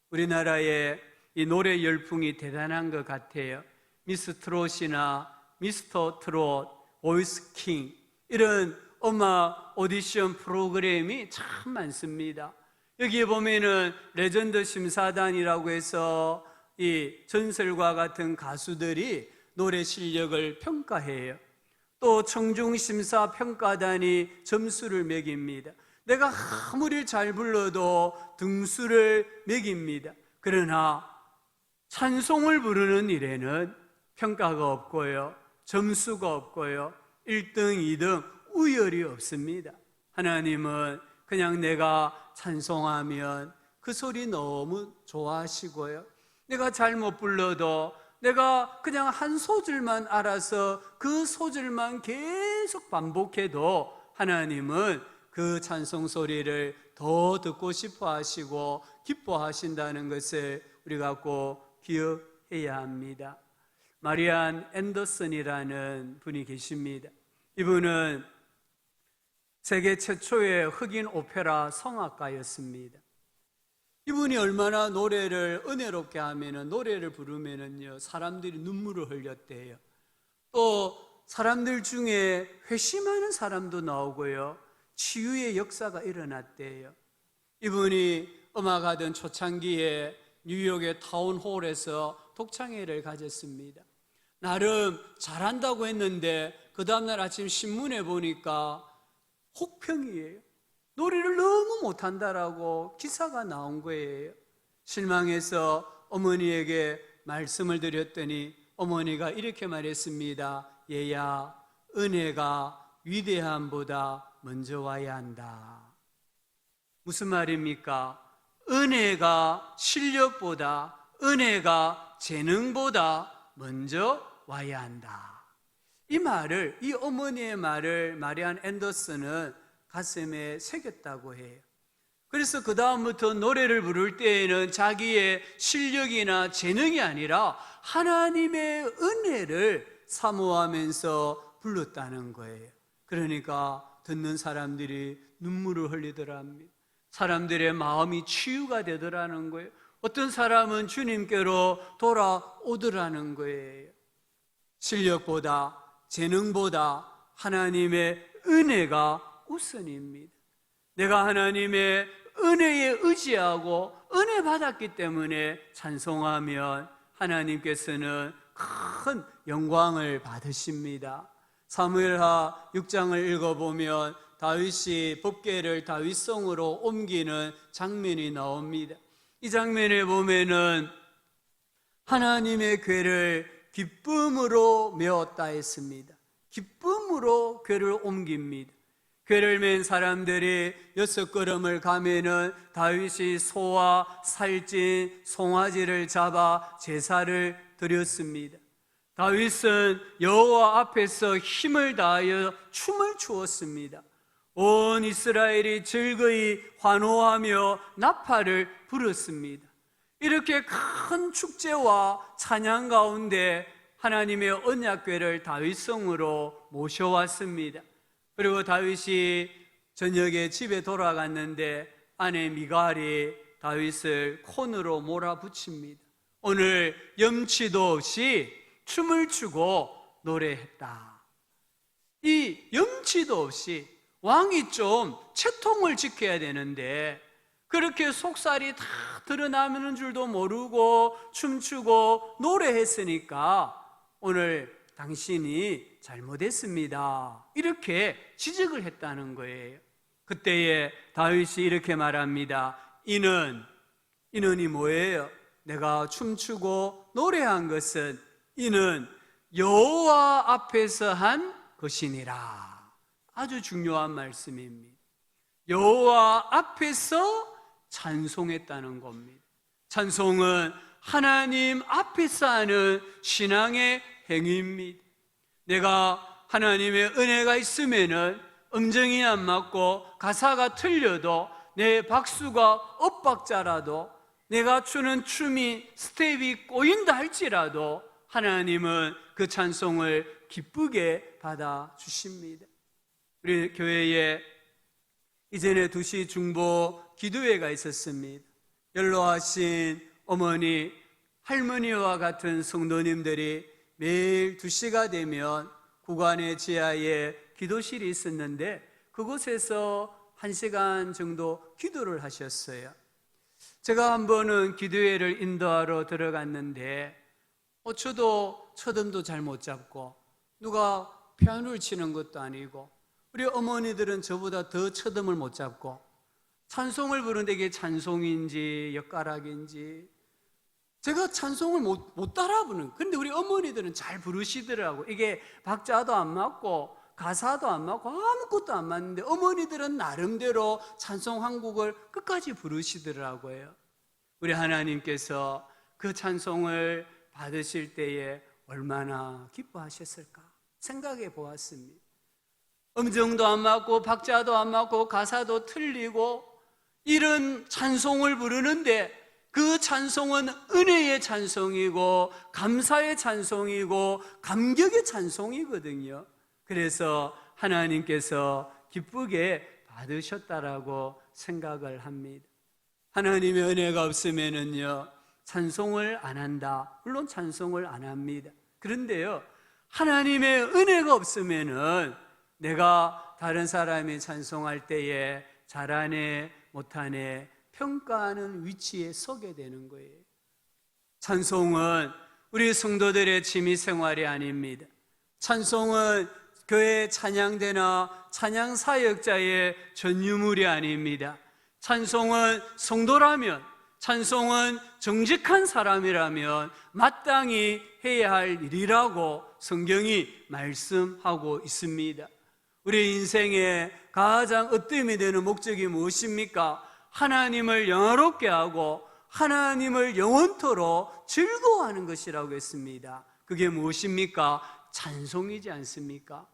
우리나라의 이 노래 열풍이 대단한 것 같아요. 미스 트롯이나 미스터 트롯, 보이스 킹 이런 음악 오디션 프로그램이 참 많습니다. 여기에 보면은 레전드 심사단이라고 해서 이 전설과 같은 가수들이 노래 실력을 평가해요. 또 청중심사평가단이 점수를 매깁니다. 내가 아무리 잘 불러도 등수를 매깁니다. 그러나 찬송을 부르는 일에는 평가가 없고요, 점수가 없고요, 1등, 2등 우열이 없습니다. 하나님은 그냥 내가 찬송하면 그 소리 너무 좋아하시고요, 내가 잘못 불러도 내가 그냥 한 소절만 알아서 그 소절만 계속 반복해도 하나님은 그 찬송 소리를 더 듣고 싶어 하시고 기뻐하신다는 것을 우리가 꼭 기억해야 합니다. 마리안 앤더슨이라는 분이 계십니다. 이분은 세계 최초의 흑인 오페라 성악가였습니다. 이분이 얼마나 노래를 은혜롭게 하면은, 노래를 부르면은요, 사람들이 눈물을 흘렸대요. 또 사람들 중에 회심하는 사람도 나오고요, 치유의 역사가 일어났대요. 이분이 음악하던 초창기에 뉴욕의 타운홀에서 독창회를 가졌습니다. 나름 잘한다고 했는데 그 다음날 아침 신문에 보니까 혹평이에요. 노래를 너무 못한다라고 기사가 나온 거예요. 실망해서 어머니에게 말씀을 드렸더니 어머니가 이렇게 말했습니다. 얘야, 은혜가 위대함보다 먼저 와야 한다. 무슨 말입니까? 은혜가 실력보다, 은혜가 재능보다 먼저 와야 한다. 이 말을, 이 어머니의 말을 마리안 앤더슨은 가슴에 새겼다고 해요. 그래서 그 다음부터 노래를 부를 때에는 자기의 실력이나 재능이 아니라 하나님의 은혜를 사모하면서 불렀다는 거예요. 그러니까 듣는 사람들이 눈물을 흘리더랍니다. 사람들의 마음이 치유가 되더라는 거예요. 어떤 사람은 주님께로 돌아오더라는 거예요. 실력보다, 재능보다 하나님의 은혜가 우선입니다. 내가 하나님의 은혜에 의지하고 은혜 받았기 때문에 찬송하면 하나님께서는 큰 영광을 받으십니다. 사무엘하 6장을 읽어보면 다윗이 법궤를 다윗성으로 옮기는 장면이 나옵니다. 이 장면에 보면은 하나님의 궤를 기쁨으로 메었다 했습니다. 기쁨으로 궤를 옮깁니다. 궤를 맨 사람들이 6걸음을 가면은 다윗이 소와 살찐 송아지를 잡아 제사를 드렸습니다. 다윗은 여호와 앞에서 힘을 다하여 춤을 추었습니다. 온 이스라엘이 즐거이 환호하며 나팔을 불었습니다. 이렇게 큰 축제와 찬양 가운데 하나님의 언약궤를 다윗성으로 모셔왔습니다. 그리고 다윗이 저녁에 집에 돌아갔는데 아내 미갈이 다윗을 콘으로 몰아붙입니다. 오늘 염치도 없이 춤을 추고 노래했다. 이 염치도 없이, 왕이 좀 채통을 지켜야 되는데 그렇게 속살이 다 드러나는 줄도 모르고 춤추고 노래했으니까 오늘 당신이 잘못했습니다, 이렇게 지적을 했다는 거예요. 그때에 다윗이 이렇게 말합니다. 이는 뭐예요? 내가 춤추고 노래한 것은 이는 여호와 앞에서 한 것이니라. 아주 중요한 말씀입니다. 여호와 앞에서 찬송했다는 겁니다. 찬송은 하나님 앞에서 하는 신앙의 행위입니다. 내가 하나님의 은혜가 있으면은 음정이 안 맞고 가사가 틀려도 내 박수가 엇박자라도 내가 추는 춤이 스텝이 꼬인다 할지라도 하나님은 그 찬송을 기쁘게 받아주십니다. 우리 교회에 이전에 2시 중보 기도회가 있었습니다. 연로하신 어머니, 할머니와 같은 성도님들이 매일 2시가 되면 구간의 지하에 기도실이 있었는데 그곳에서 1시간 정도 기도를 하셨어요. 제가 한 번은 기도회를 인도하러 들어갔는데 저도 초음도 잘 못 잡고 누가 피아노를 치는 것도 아니고 우리 어머니들은 저보다 더 초음을 못 잡고 찬송을 부르는데 이게 찬송인지 엿가락인지 제가 찬송을 못 따라 부르는, 근데 우리 어머니들은 잘 부르시더라고. 이게 박자도 안 맞고 가사도 안 맞고 아무것도 안 맞는데 어머니들은 나름대로 찬송 한 곡을 끝까지 부르시더라고요. 우리 하나님께서 그 찬송을 받으실 때에 얼마나 기뻐하셨을까 생각해 보았습니다. 음정도 안 맞고 박자도 안 맞고 가사도 틀리고 이런 찬송을 부르는데 그 찬송은 은혜의 찬송이고 감사의 찬송이고 감격의 찬송이거든요. 그래서 하나님께서 기쁘게 받으셨다라고 생각을 합니다. 하나님의 은혜가 없으면은요 찬송을 안 한다. 물론 찬송을 안 합니다. 그런데요 하나님의 은혜가 없으면은 내가 다른 사람이 찬송할 때에 잘하네 못하네 평가하는 위치에 서게 되는 거예요. 찬송은 우리 성도들의 취미생활이 아닙니다. 찬송은 교회 찬양대나 찬양사역자의 전유물이 아닙니다. 찬송은 성도라면, 찬송은 정직한 사람이라면 마땅히 해야 할 일이라고 성경이 말씀하고 있습니다. 우리 인생의 가장 으뜸이 되는 목적이 무엇입니까? 하나님을 영화롭게 하고 하나님을 영원토록 즐거워하는 것이라고 했습니다. 그게 무엇입니까? 찬송이지 않습니까?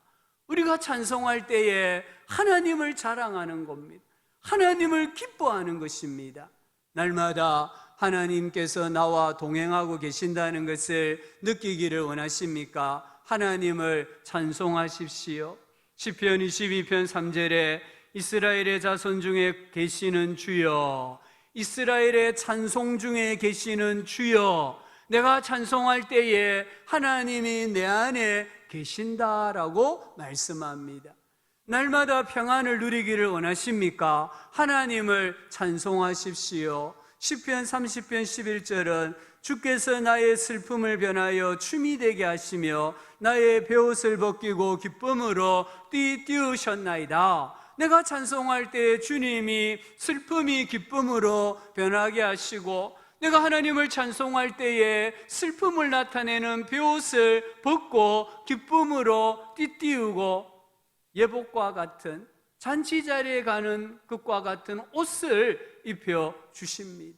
우리가 찬송할 때에 하나님을 자랑하는 겁니다. 하나님을 기뻐하는 것입니다. 날마다 하나님께서 나와 동행하고 계신다는 것을 느끼기를 원하십니까? 하나님을 찬송하십시오. 시편 22편 3절에 이스라엘의 자손 중에 계시는 주여, 이스라엘의 찬송 중에 계시는 주여, 내가 찬송할 때에 하나님이 내 안에 계신다라고 말씀합니다. 날마다 평안을 누리기를 원하십니까? 하나님을 찬송하십시오. 시편 30편 11절은 주께서 나의 슬픔을 변하여 춤이 되게 하시며 나의 베옷을 벗기고 기쁨으로 띄우셨나이다. 내가 찬송할 때 주님이 슬픔이 기쁨으로 변하게 하시고, 내가 하나님을 찬송할 때에 슬픔을 나타내는 베옷을 벗고 기쁨으로 띄우고 예복과 같은, 잔치 자리에 가는 것과 같은 옷을 입혀 주십니다.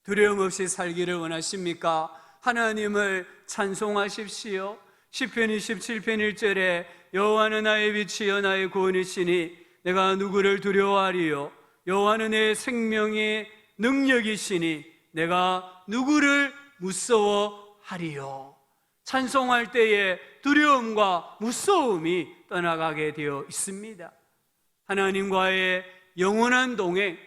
두려움 없이 살기를 원하십니까? 하나님을 찬송하십시오. 시편 27편 1절에 여호와는 나의 빛이여 나의 구원이시니 내가 누구를 두려워하리요? 여호와는 내 생명의 능력이시니 내가 누구를 무서워하리요? 찬송할 때에 두려움과 무서움이 떠나가게 되어 있습니다. 하나님과의 영원한 동행,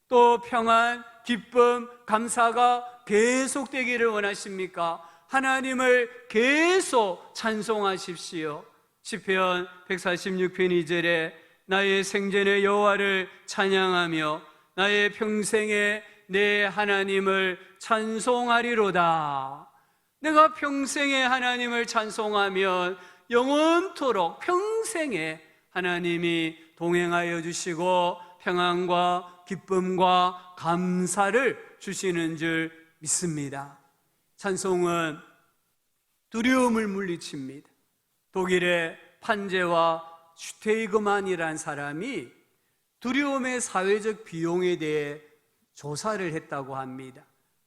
또 평안, 기쁨, 감사가 계속되기를 원하십니까? 하나님을 계속 찬송하십시오. 시편 146편 2절에 나의 생전에 여호와를 찬양하며 나의 평생에 내 하나님을 찬송하리로다. 내가 평생에 하나님을 찬송하면 영원토록 평생에 하나님이 동행하여 주시고 평안과 기쁨과 감사를 주시는 줄 믿습니다. 찬송은 두려움을 물리칩니다. 독일의 판제와 슈테이그만이라는 사람이 두려움의 사회적 비용에 대해 조사를 했다고 합니다.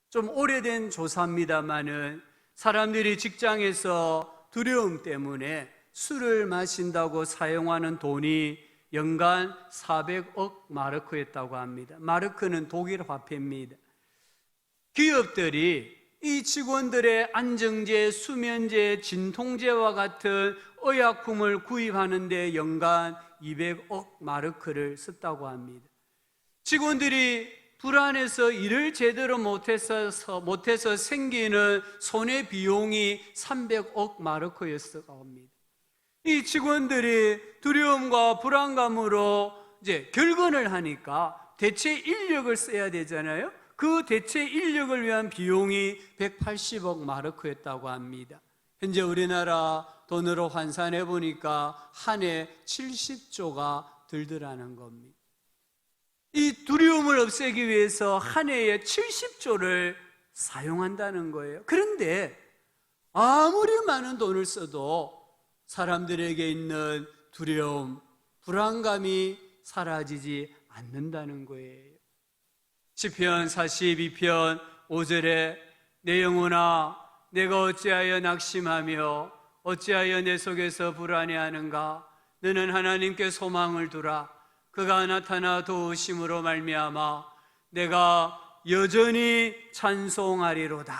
좀 오래된 조사입니다마는 사람들이 직장에서 두려움 때문에 술을 마신다고 사용하는 돈이 연간 400억 마르크였다고 합니다. 마르크는 독일 화폐입니다. 기업들이 이 직원들의 안정제, 수면제, 진통제와 같은 의약품을 구입하는 데 연간 200억 마르크를 썼다고 합니다. 직원들이 불안해서 일을 제대로 못해서 생기는 손해 비용이 300억 마르크였다고 합니다. 이 직원들이 두려움과 불안감으로 이제 결근을 하니까 대체 인력을 써야 되잖아요. 그 대체 인력을 위한 비용이 180억 마르크였다고 합니다. 현재 우리나라 돈으로 환산해 보니까 한 해 70조가 들더라는 겁니다. 이 두려움을 없애기 위해서 한 해에 70조를 사용한다는 거예요. 그런데 아무리 많은 돈을 써도 사람들에게 있는 두려움, 불안감이 사라지지 않는다는 거예요. 시편 42편 5절에 내 영혼아 내가 어찌하여 낙심하며 어찌하여 내 속에서 불안해하는가? 너는 하나님께 소망을 두라. 그가 나타나 도우심으로 말미암아 내가 여전히 찬송하리로다.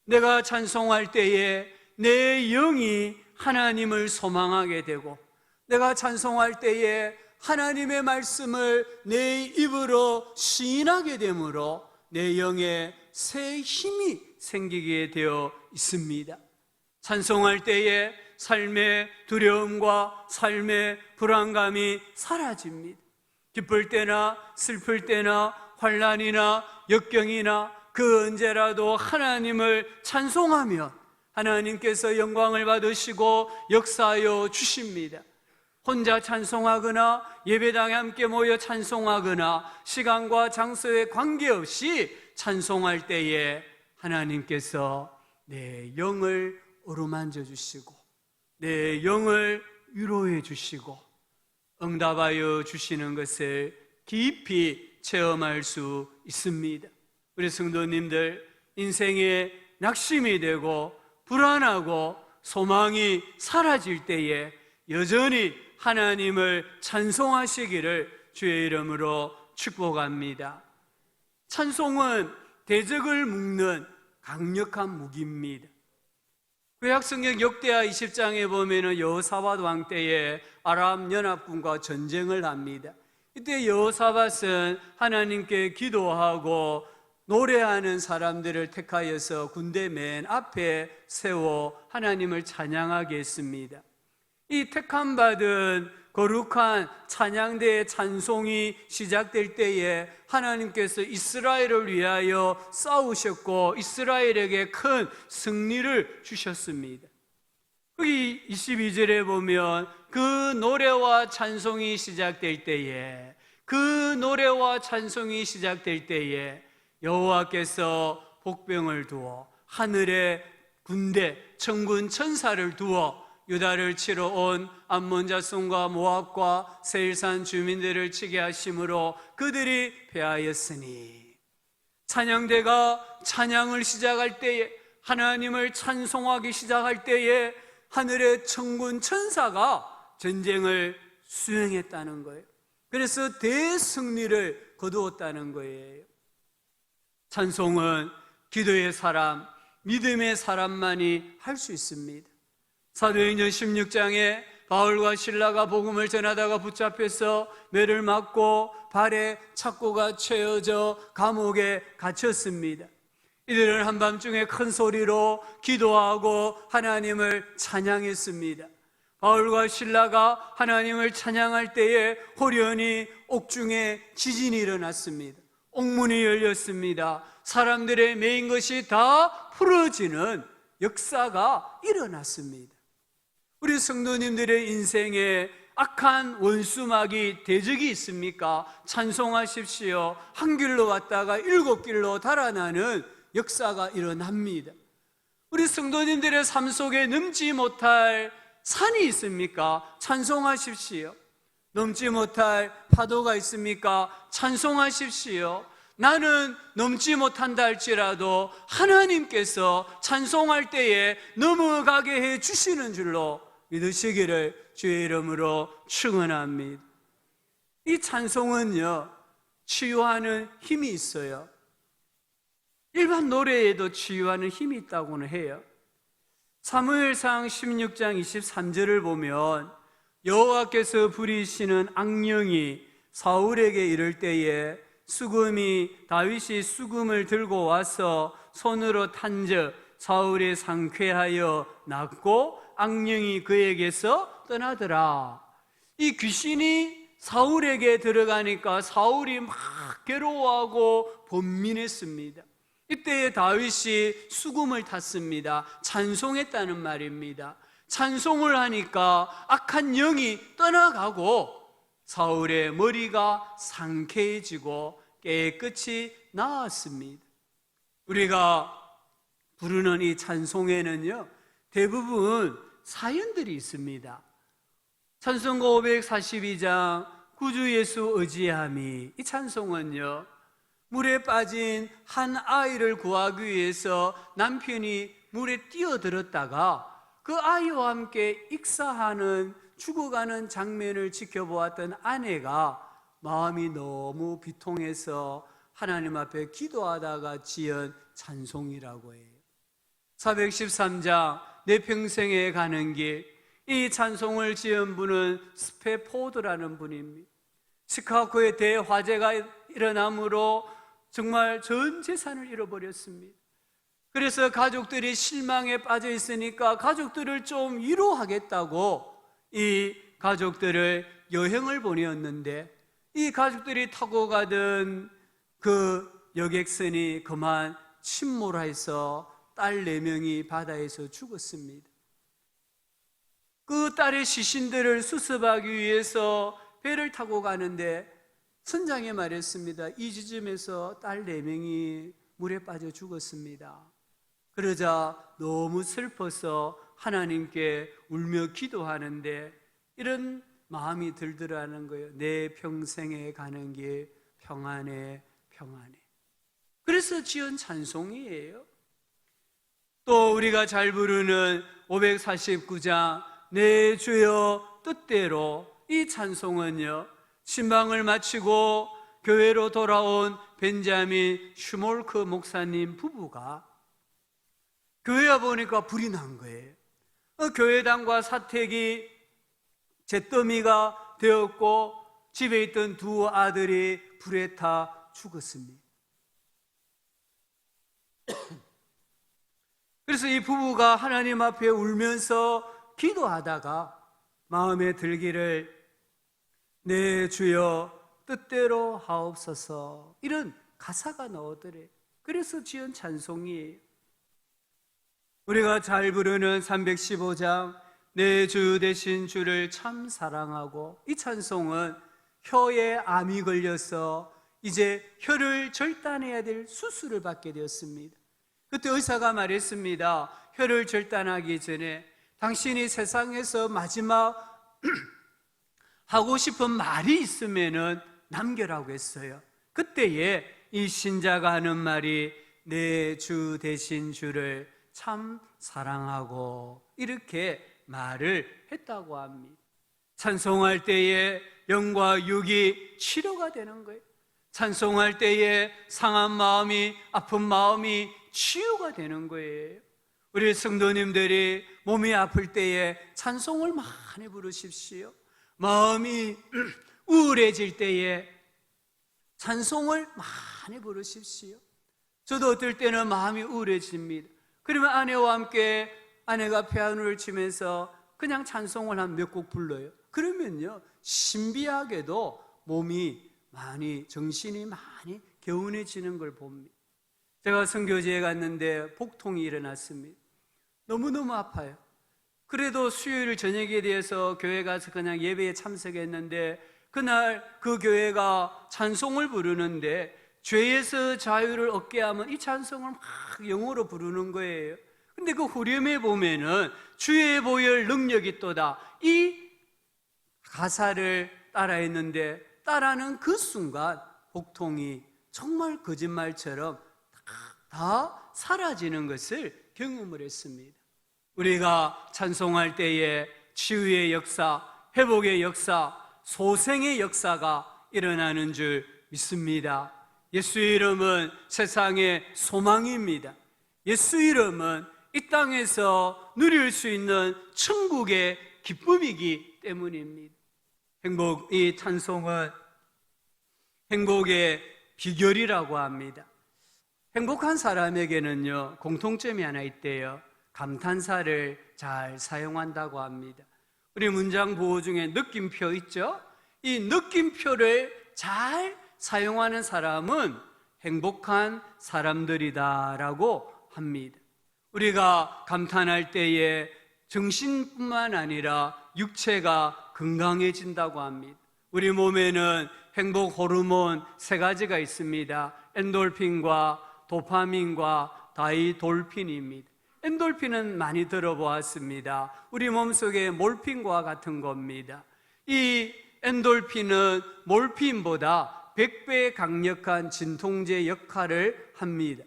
내가 찬송할 때에 내 영이 하나님을 소망하게 되고, 내가 찬송할 때에 하나님의 말씀을 내 입으로 시인하게 되므로 내 영에 새 힘이 생기게 되어 있습니다. 찬송할 때에 삶의 두려움과 삶의 불안감이 사라집니다. 기쁠 때나 슬플 때나 환난이나 역경이나 그 언제라도 하나님을 찬송하면 하나님께서 영광을 받으시고 역사하여 주십니다. 혼자 찬송하거나 예배당에 함께 모여 찬송하거나 시간과 장소에 관계없이 찬송할 때에 하나님께서 내 영을 어루만져 주시고 내 영을 위로해 주시고 응답하여 주시는 것을 깊이 체험할 수 있습니다. 우리 성도님들, 인생에 낙심이 되고 불안하고 소망이 사라질 때에 여전히 하나님을 찬송하시기를 주의 이름으로 축복합니다. 찬송은 대적을 묶는 강력한 무기입니다. 구약성경 역대하 20장에 보면은 여호사밧 왕 때에 아람 연합군과 전쟁을 합니다. 이때 여호사밧은 하나님께 기도하고 노래하는 사람들을 택하여서 군대 맨 앞에 세워 하나님을 찬양하게 했습니다. 이 택함 받은 거룩한 찬양대의 찬송이 시작될 때에 하나님께서 이스라엘을 위하여 싸우셨고 이스라엘에게 큰 승리를 주셨습니다. 거기 22절에 보면 그 노래와 찬송이 시작될 때에 여호와께서 복병을 두어 하늘에 군대 천군 천사를 두어 유다를 치러 온 암몬 자손과 모압과 세일산 주민들을 치게 하심으로 그들이 패하였으니, 찬양대가 찬양을 시작할 때에, 하나님을 찬송하기 시작할 때에 하늘의 천군 천사가 전쟁을 수행했다는 거예요. 그래서 대승리를 거두었다는 거예요. 찬송은 기도의 사람, 믿음의 사람만이 할 수 있습니다. 사도행전 16장에 바울과 실라가 복음을 전하다가 붙잡혀서 매를 맞고 발에 착고가 채워져 감옥에 갇혔습니다. 이들은 한밤중에 큰 소리로 기도하고 하나님을 찬양했습니다. 바울과 실라가 하나님을 찬양할 때에 호련히 옥중에 지진이 일어났습니다. 옥문이 열렸습니다. 사람들의 매인 것이 다 풀어지는 역사가 일어났습니다. 우리 성도님들의 인생에 악한 원수마귀 대적이 있습니까? 찬송하십시오. 한 길로 왔다가 7길로 달아나는 역사가 일어납니다. 우리 성도님들의 삶 속에 넘지 못할 산이 있습니까? 찬송하십시오. 넘지 못할 파도가 있습니까? 찬송하십시오. 나는 넘지 못한다 할지라도 하나님께서 찬송할 때에 넘어가게 해 주시는 줄로 믿으시기를 주의 이름으로 축원합니다. 이 찬송은요, 치유하는 힘이 있어요. 일반 노래에도 치유하는 힘이 있다고는 해요. 사무엘상 16장 23절을 보면 여호와께서 부리시는 악령이 사울에게 이를 때에 수금이 다윗이 수금을 들고 와서 손으로 탄적 사울이 상쾌하여 낫고 악령이 그에게서 떠나더라. 이 귀신이 사울에게 들어가니까 사울이 막 괴로워하고 번민했습니다. 이때에 다윗이 수금을 탔습니다. 찬송했다는 말입니다. 찬송을 하니까 악한 영이 떠나가고 사울의 머리가 상쾌해지고 깨끗이 나았습니다. 우리가 부르는 이 찬송에는요, 대부분 사연들이 있습니다. 찬송가 542장 구주 예수 의지함이, 이 찬송은요, 물에 빠진 한 아이를 구하기 위해서 남편이 물에 뛰어들었다가 그 아이와 함께 익사하는, 죽어가는 장면을 지켜보았던 아내가 마음이 너무 비통해서 하나님 앞에 기도하다가 지은 찬송이라고 해요. 413장 내 평생에 가는 길, 이 찬송을 지은 분은 스페포드라는 분입니다. 시카고에 대화재가 일어남으로 정말 전 재산을 잃어버렸습니다. 그래서 가족들이 실망에 빠져 있으니까 가족들을 좀 위로하겠다고 이 가족들을 여행을 보내었는데, 이 가족들이 타고 가던 그 여객선이 그만 침몰해서 딸 4명이 바다에서 죽었습니다. 그 딸의 시신들을 수습하기 위해서 배를 타고 가는데 선장이 말했습니다. 이 지점에서 딸 4명이 물에 빠져 죽었습니다. 그러자 너무 슬퍼서 하나님께 울며 기도하는데 이런 마음이 들더라는 거예요. 내 평생에 가는 길 평안해 평안해. 그래서 그래서 지은 찬송이에요. 또 우리가 잘 부르는 549장 내 주여 뜻대로, 이 찬송은요, 신방을 마치고 교회로 돌아온 벤자민 슈몰크 목사님 부부가 교회 와 보니까 불이 난 거예요. 교회당과 사택이 잿더미가 되었고 집에 있던 두 아들이 불에 타 죽었습니다. 그래서 이 부부가 하나님 앞에 울면서 기도하다가 마음에 들기를 내 주여 뜻대로 하옵소서, 이런 가사가 나오더래. 그래서 지은 찬송이에요. 우리가 잘 부르는 315장 내 주 되신 주를 참 사랑하고, 이 찬송은 혀에 암이 걸려서 이제 혀를 절단해야 될 수술을 받게 되었습니다. 그때 의사가 말했습니다. 혀를 절단하기 전에 당신이 세상에서 마지막 하고 싶은 말이 있으면은 남겨라고 했어요. 그때에 이 신자가 하는 말이 내 주 되신 주를 참 사랑하고, 이렇게 말을 했다고 합니다. 찬송할 때에 영과 육이 치료가 되는 거예요. 찬송할 때에 상한 마음이, 아픈 마음이 치유가 되는 거예요. 우리 성도님들이 몸이 아플 때에 찬송을 많이 부르십시오. 마음이 우울해질 때에 찬송을 많이 부르십시오. 저도 어떨 때는 마음이 우울해집니다. 그러면 아내와 함께, 아내가 피아노를 치면서 그냥 찬송을 한 몇 곡 불러요. 그러면요, 신비하게도 몸이 많이, 정신이 많이 개운해지는 걸 봅니다. 제가 선교지에 갔는데 복통이 일어났습니다. 너무너무 아파요. 그래도 수요일 저녁에 대해서 교회 가서 그냥 예배에 참석했는데, 그날 그 교회가 찬송을 부르는데 죄에서 자유를 얻게 하면 이 찬송을 막 영어로 부르는 거예요. 근데 그 후렴에 보면은 주의 보혈 능력이 있도다, 이 가사를 따라했는데, 따라하는 그 순간 복통이 정말 거짓말처럼 다 사라지는 것을 경험을 했습니다. 우리가 찬송할 때에 치유의 역사, 회복의 역사, 소생의 역사가 일어나는 줄 믿습니다. 예수 이름은 세상의 소망입니다. 예수 이름은 이 땅에서 누릴 수 있는 천국의 기쁨이기 때문입니다. 이 찬송은 행복의 비결이라고 합니다. 행복한 사람에게는요, 공통점이 하나 있대요. 감탄사를 잘 사용한다고 합니다. 우리 문장 보호 중에 느낌표 있죠? 이 느낌표를 잘 사용하는 사람은 행복한 사람들이다라고 합니다. 우리가 감탄할 때에 정신뿐만 아니라 육체가 건강해진다고 합니다. 우리 몸에는 행복 호르몬 3가지가 있습니다. 엔돌핀과 도파민과 다이돌핀입니다. 엔돌핀은 많이 들어보았습니다. 우리 몸속의 몰핀과 같은 겁니다. 이 엔돌핀은 몰핀보다 100배 강력한 진통제 역할을 합니다.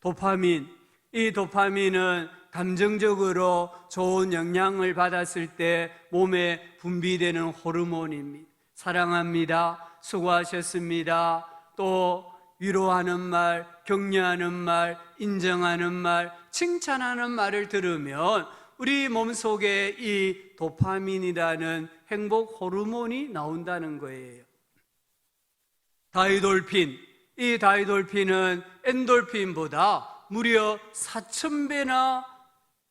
도파민, 이 도파민은 감정적으로 좋은 영향을 받았을 때 몸에 분비되는 호르몬입니다. 사랑합니다, 수고하셨습니다, 또 위로하는 말, 격려하는 말, 인정하는 말, 칭찬하는 말을 들으면 우리 몸속에 이 도파민이라는 행복 호르몬이 나온다는 거예요. 다이돌핀, 이 다이돌핀은 엔돌핀보다 무려 4,000배나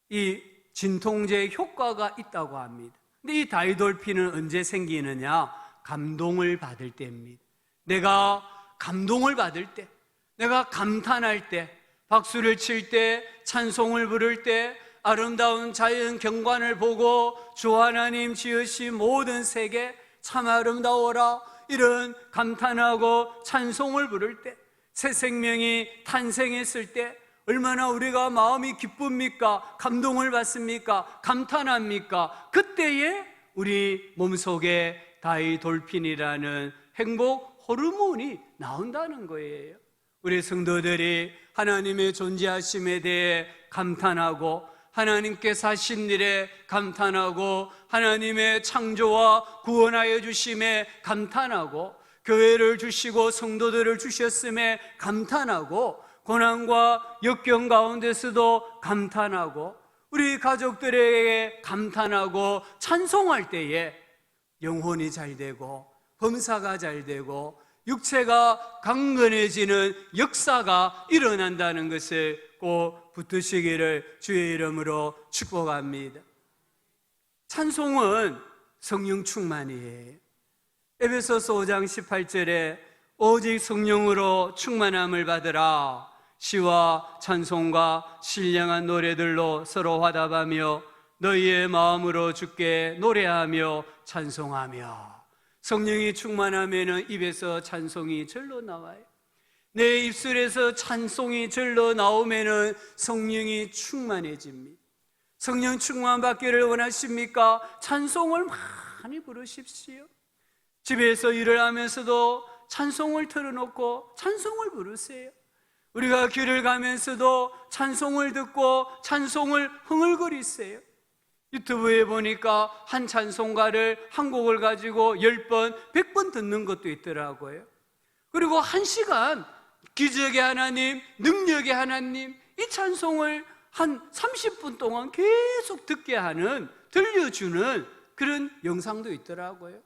이 진통제 효과가 있다고 합니다. 근데 이 다이돌핀은 언제 생기느냐? 감동을 받을 때입니다. 내가 감동을 받을 때, 내가 감탄할 때, 박수를 칠 때, 찬송을 부를 때, 아름다운 자연 경관을 보고 주 하나님 지으신 모든 세계 참 아름다워라, 이런 감탄하고 찬송을 부를 때, 새 생명이 탄생했을 때 얼마나 우리가 마음이 기쁩니까? 감동을 받습니까? 감탄합니까? 그때에 우리 몸속에 다이돌핀이라는 행복 호르몬이 나온다는 거예요. 우리 성도들이 하나님의 존재하심에 대해 감탄하고 하나님께서 하신 일에 감탄하고 하나님의 창조와 구원하여 주심에 감탄하고 교회를 주시고 성도들을 주셨음에 감탄하고 고난과 역경 가운데서도 감탄하고 우리 가족들에게 감탄하고 찬송할 때에 영혼이 잘 되고 범사가 잘 되고 육체가 강건해지는 역사가 일어난다는 것을 꼭 붙드시기를 주의 이름으로 축복합니다. 찬송은 성령 충만이에요. 에베소서 5장 18절에 오직 성령으로 충만함을 받으라. 시와 찬송과 신령한 노래들로 서로 화답하며 너희의 마음으로 주께 노래하며 찬송하며. 성령이 충만하면 입에서 찬송이 절로 나와요. 내 입술에서 찬송이 절로 나오면 성령이 충만해집니다. 성령 충만 받기를 원하십니까? 찬송을 많이 부르십시오. 집에서 일을 하면서도 찬송을 틀어놓고 찬송을 부르세요. 우리가 길을 가면서도 찬송을 듣고 찬송을 흥얼거리세요. 유튜브에 보니까 한 찬송가를 한 곡을 가지고 10번, 100번 듣는 것도 있더라고요. 그리고 1시간 기적의 하나님, 능력의 하나님, 이 찬송을 한 30분 동안 계속 듣게 하는, 들려주는 그런 영상도 있더라고요.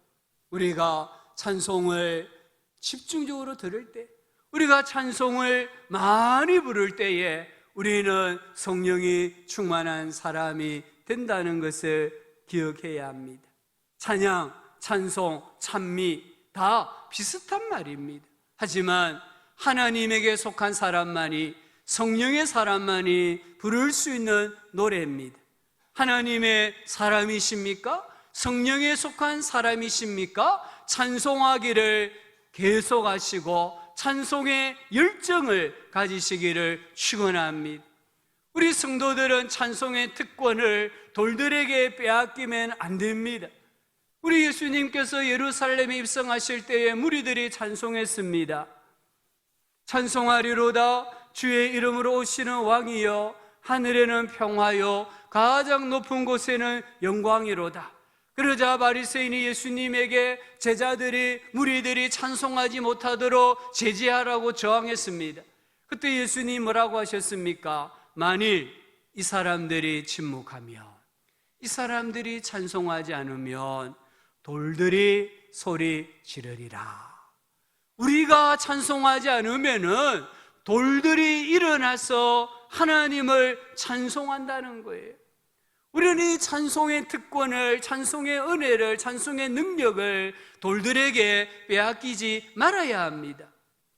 우리가 찬송을 집중적으로 들을 때, 우리가 찬송을 많이 부를 때에 우리는 성령이 충만한 사람이 된다는 것을 기억해야 합니다. 찬양, 찬송, 찬미 다 비슷한 말입니다. 하지만 하나님에게 속한 사람만이, 성령의 사람만이 부를 수 있는 노래입니다. 하나님의 사람이십니까? 성령에 속한 사람이십니까? 찬송하기를 계속하시고 찬송의 열정을 가지시기를 축원합니다. 우리 성도들은 찬송의 특권을 돌들에게 빼앗기면 안 됩니다. 우리 예수님께서 예루살렘에 입성하실 때에 무리들이 찬송했습니다. 찬송하리로다 주의 이름으로 오시는 왕이여, 하늘에는 평화요 가장 높은 곳에는 영광이로다. 그러자 바리새인이 예수님에게 제자들이, 무리들이 찬송하지 못하도록 제지하라고 저항했습니다. 그때 예수님 뭐라고 하셨습니까? 만일 이 사람들이 침묵하면, 이 사람들이 찬송하지 않으면 돌들이 소리 지르리라. 우리가 찬송하지 않으면은 돌들이 일어나서 하나님을 찬송한다는 거예요. 우리는 이 찬송의 특권을, 찬송의 은혜를, 찬송의 능력을 돌들에게 빼앗기지 말아야 합니다.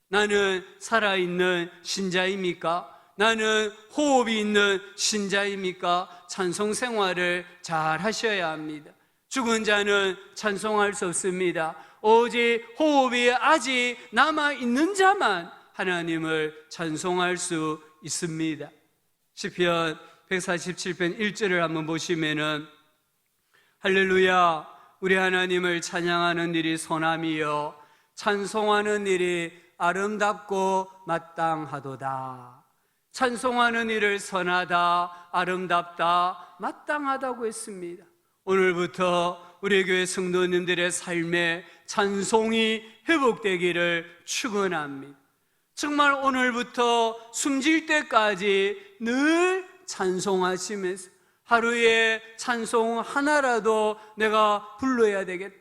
나는 살아있는 신자입니까? 나는 호흡이 있는 신자입니까? 찬송 생활을 잘 하셔야 합니다. 죽은 자는 찬송할 수 없습니다. 오직 호흡이 아직 남아있는 자만 하나님을 찬송할 수 있습니다. 시편 147편 1절을 한번 보시면은 할렐루야, 우리 하나님을 찬양하는 일이 선함이요 찬송하는 일이 아름답고 마땅하도다. 찬송하는 일을 선하다, 아름답다, 마땅하다고 했습니다. 오늘부터 우리 교회 성도님들의 삶에 찬송이 회복되기를 축원합니다. 정말 오늘부터 숨질 때까지 늘 찬송하시면서 하루에 찬송 하나라도 내가 불러야 되겠다.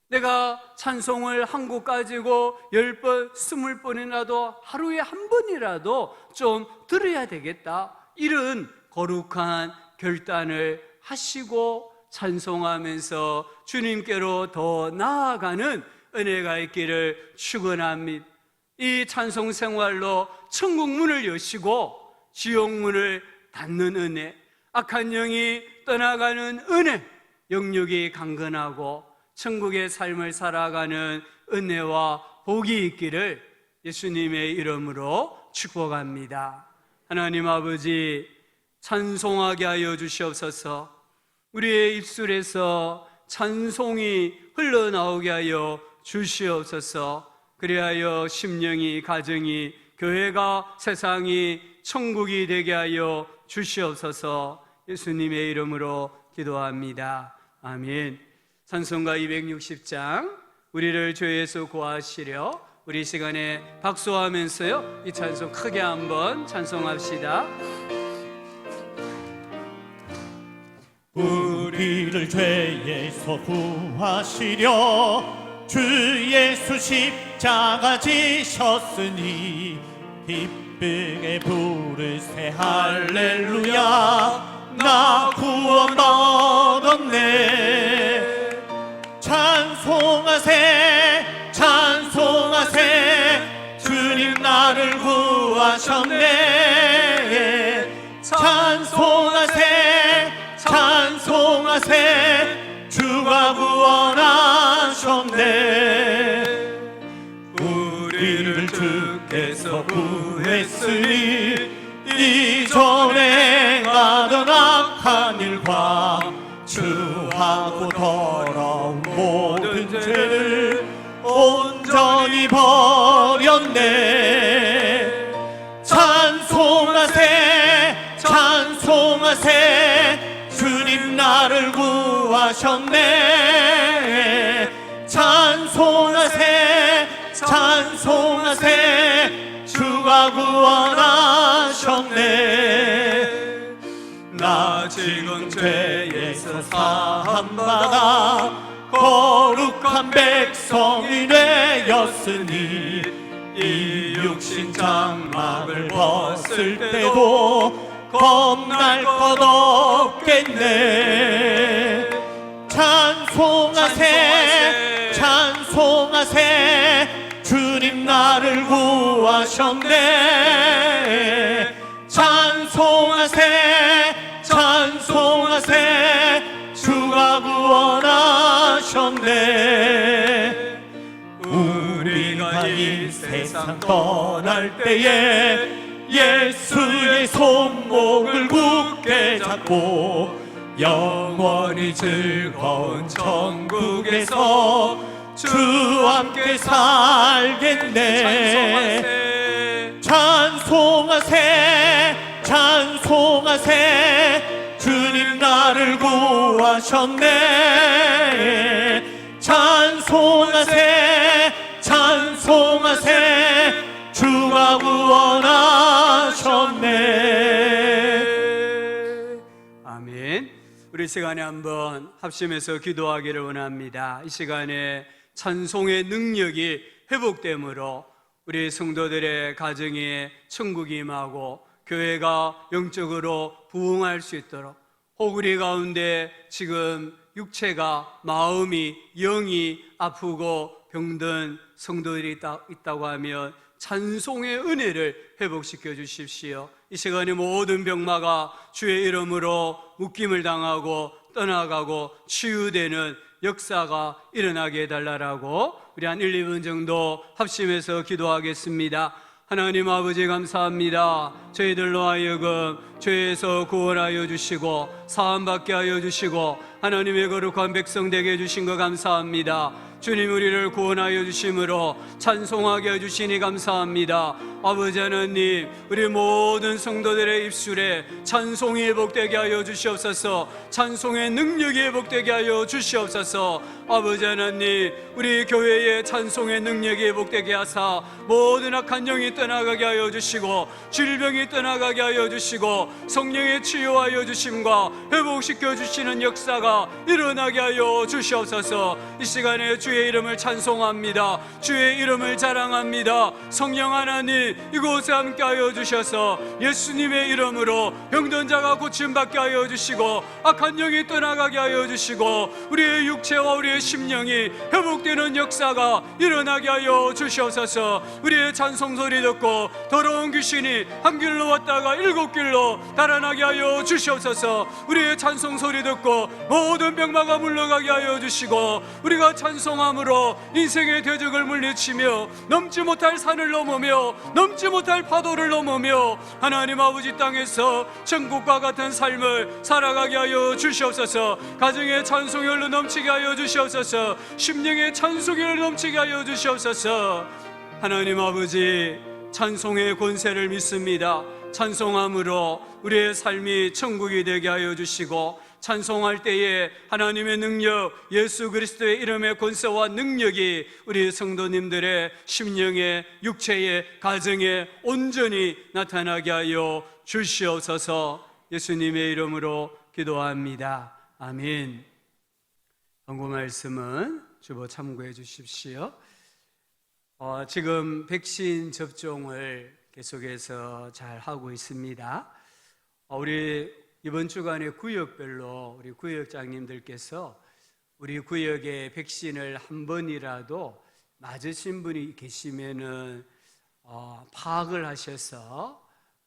내가 찬송을 한 곡 가지고 10번, 20번이라도 하루에 한 번이라도 좀 들어야 되겠다. 이런 거룩한 결단을 하시고 찬송하면서 주님께로 더 나아가는 은혜가 있기를 축원합니다. 이 찬송 생활로 천국 문을 여시고 지옥 문을 닫는 은혜, 악한 영이 떠나가는 은혜, 영육이 강건하고 천국의 삶을 살아가는 은혜와 복이 있기를 예수님의 이름으로 축복합니다. 하나님 아버지, 찬송하게 하여 주시옵소서. 우리의 입술에서 찬송이 흘러나오게 하여 주시옵소서. 그리하여 심령이, 가정이 교회가 세상이 천국이 되게 하여 주시옵소서. 예수님의 이름으로 기도합니다. 아멘. 찬송가 260장 우리를 죄에서 구하시려, 우리 시간에 박수하면서요 이 찬송 크게 한번 찬송합시다. 우리를 죄에서 구하시려 주 예수 십자가 지셨으니 기쁘게 부르세 할렐루야. 나 구원 얻었네. 찬송하세 찬송하세 주님 나를 구하셨네. 찬송하세 찬송하세 주가 구원하셨네. 우리를 주께서 구했으니 이전에 행하던 악한 일과 추하고 더러운 모든 죄를 온전히 버렸네. 찬송하세 찬송하세 주님 나를 구하셨네. 찬송하세 찬송하세 주가 구원하셨네. 나 지금 죄에서 사함받아 거룩한 백성이 되었으니 이 육신 장막을 벗을 때도 겁날 것 없겠네. 찬송하세 찬송하세 주님 나를 구하셨네. 찬송하세 찬송하세 주가 구원하셨네. 우리가 이 세상 떠날 때에 예수의 손목을 굳게 잡고 영원히 즐거운 천국에서 주와 함께 살겠네. 찬송하세 찬송하세 주님 나를 구하셨네. 찬송하세 찬송하세 주가 구원하셨네. 아멘. 우리 시간에 한번 합심해서 기도하기를 원합니다. 이 시간에 찬송의 능력이 회복됨으로 우리 성도들의 가정에 천국이 임하고 교회가 영적으로 부흥할 수 있도록, 혹 우리 가운데 지금 육체가, 마음이, 영이 아프고 병든 성도들이 있다고 하면 찬송의 은혜를 회복시켜 주십시오. 이 시간에 모든 병마가 주의 이름으로 묶임을 당하고 떠나가고 치유되는 역사가 일어나게 해달라고 우리 한 1, 2분 정도 합심해서 기도하겠습니다. 하나님 아버지 감사합니다. 저희들로 하여금 죄에서 구원하여 주시고 사함받게 하여 주시고 하나님의 거룩한 백성 되게 해주신 것 감사합니다. 주님 우리를 구원하여 주심으로 찬송하게 해주시니 감사합니다. 아버지 하나님, 우리 모든 성도들의 입술에 찬송이 회복되게 하여 주시옵소서. 찬송의 능력이 회복되게 하여 주시옵소서. 아버지 하나님, 우리 교회의 찬송의 능력이 회복되게 하사 모든 악한 영이 떠나가게 하여 주시고 질병이 떠나가게 하여 주시고 성령의 치유하여 주심과 회복시켜 주시는 역사가 일어나게 하여 주시옵소서. 이 시간에 주의 이름을 찬송합니다. 주의 이름을 자랑합니다. 성령 하나님, 이곳에 함께하여 주셔서 예수님의 이름으로 병든 자가 고침받게 하여 주시고 악한 영이 떠나가게 하여 주시고 우리의 육체와 우리의 심령이 회복되는 역사가 일어나게 하여 주시옵소서. 우리의 찬송 소리 듣고 더러운 귀신이 한 길로 왔다가 7길로 달아나게 하여 주시옵소서. 우리의 찬송 소리 듣고 모든 병마가 물러가게 하여 주시고 우리가 찬송함으로 인생의 대적을 물리치며 넘지 못할 산을 넘으며 넘지 못할 파도를 넘으며 하나님 아버지 땅에서 천국과 같은 삶을 살아가게 하여 주시옵소서. 가정의 찬송이 흘러 넘치게 하여 주시옵소서. 심령의 찬송이 흘러 넘치게 하여 주시옵소서. 하나님 아버지, 찬송의 권세를 믿습니다. 찬송함으로 우리의 삶이 천국이 되게 하여 주시고, 찬송할 때에 하나님의 능력, 예수 그리스도의 이름의 권세와 능력이 우리 성도님들의 심령에, 육체에, 가정에 온전히 나타나게 하여 주시옵소서. 예수님의 이름으로 기도합니다. 아멘. 권고 말씀은 주보 참고해 주십시오. 지금 백신 접종을 계속해서 잘 하고 있습니다. 우리 이번 주간에 구역별로 우리 구역장님들께서 우리 구역에 백신을 한 번이라도 맞으신 분이 계시면은 파악을 하셔서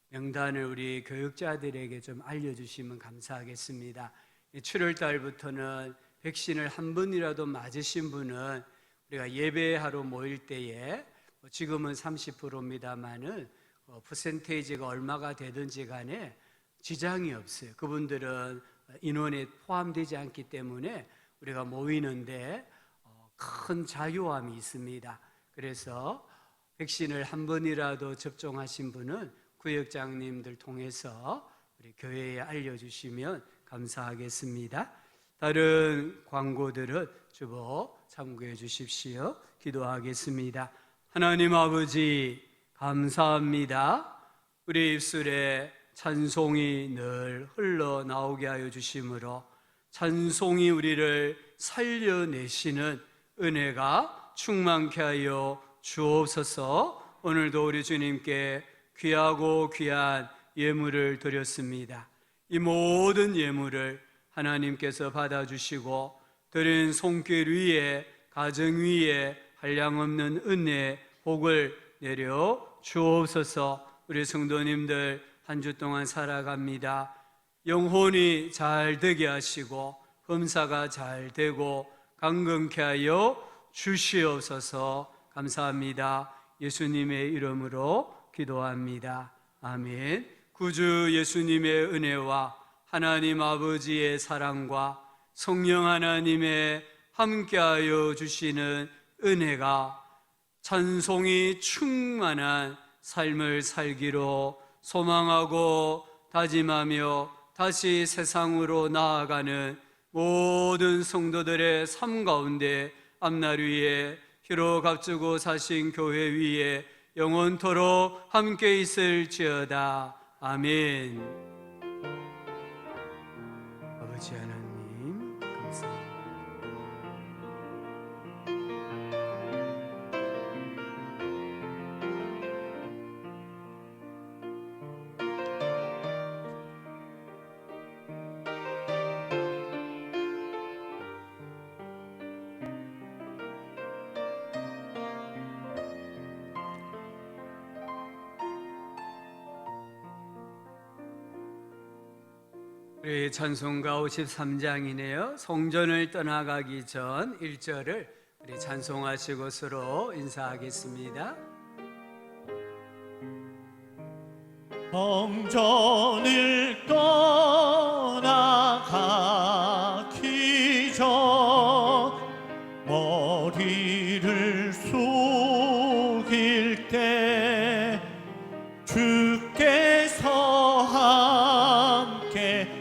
명단을 우리 교육자들에게 좀 알려주시면 감사하겠습니다. 7월 달부터는 백신을 한 번이라도 맞으신 분은 우리가 예배하러 모일 때에 지금은 30%입니다만은 퍼센테이지가 얼마가 되든지 간에 지장이 없어요. 그분들은 인원에 포함되지 않기 때문에 우리가 모이는데 큰 자유함이 있습니다. 그래서 백신을 한 번이라도 접종하신 분은 구역장님들 통해서 우리 교회에 알려주시면 감사하겠습니다. 다른 광고들은 주보 참고해 주십시오. 기도하겠습니다. 하나님 아버지, 감사합니다. 우리 입술에 찬송이 늘 흘러나오게 하여 주심으로 찬송이 우리를 살려내시는 은혜가 충만케 하여 주옵소서. 오늘도 우리 주님께 귀하고 귀한 예물을 드렸습니다. 이 모든 예물을 하나님께서 받아주시고 드린 손길 위에, 가정 위에 한량없는 은혜, 복을 내려 주옵소서. 우리 성도님들 한 주 동안 살아갑니다. 영혼이 잘 되게 하시고 범사가 잘 되고 강건케 하여 주시옵소서. 감사합니다. 예수님의 이름으로 기도합니다. 아멘. 구주 예수님의 은혜와 하나님 아버지의 사랑과 성령 하나님의 함께하여 주시는 은혜가 찬송이 충만한 삶을 살기로 소망하고 다짐하며 다시 세상으로 나아가는 모든 성도들의 삶 가운데 앞날 위에 희로 값주고 사신 교회 위에 영원토록 함께 있을지어다. 아멘. 아버지 하나님 감사합니다. 우리 찬송가 53장이네요. 성전을 떠나가기 전 1절을 우리 찬송하시고 서로 인사하겠습니다. 성전을 떠나가기 전 머리를 숙일 때 주께서 함께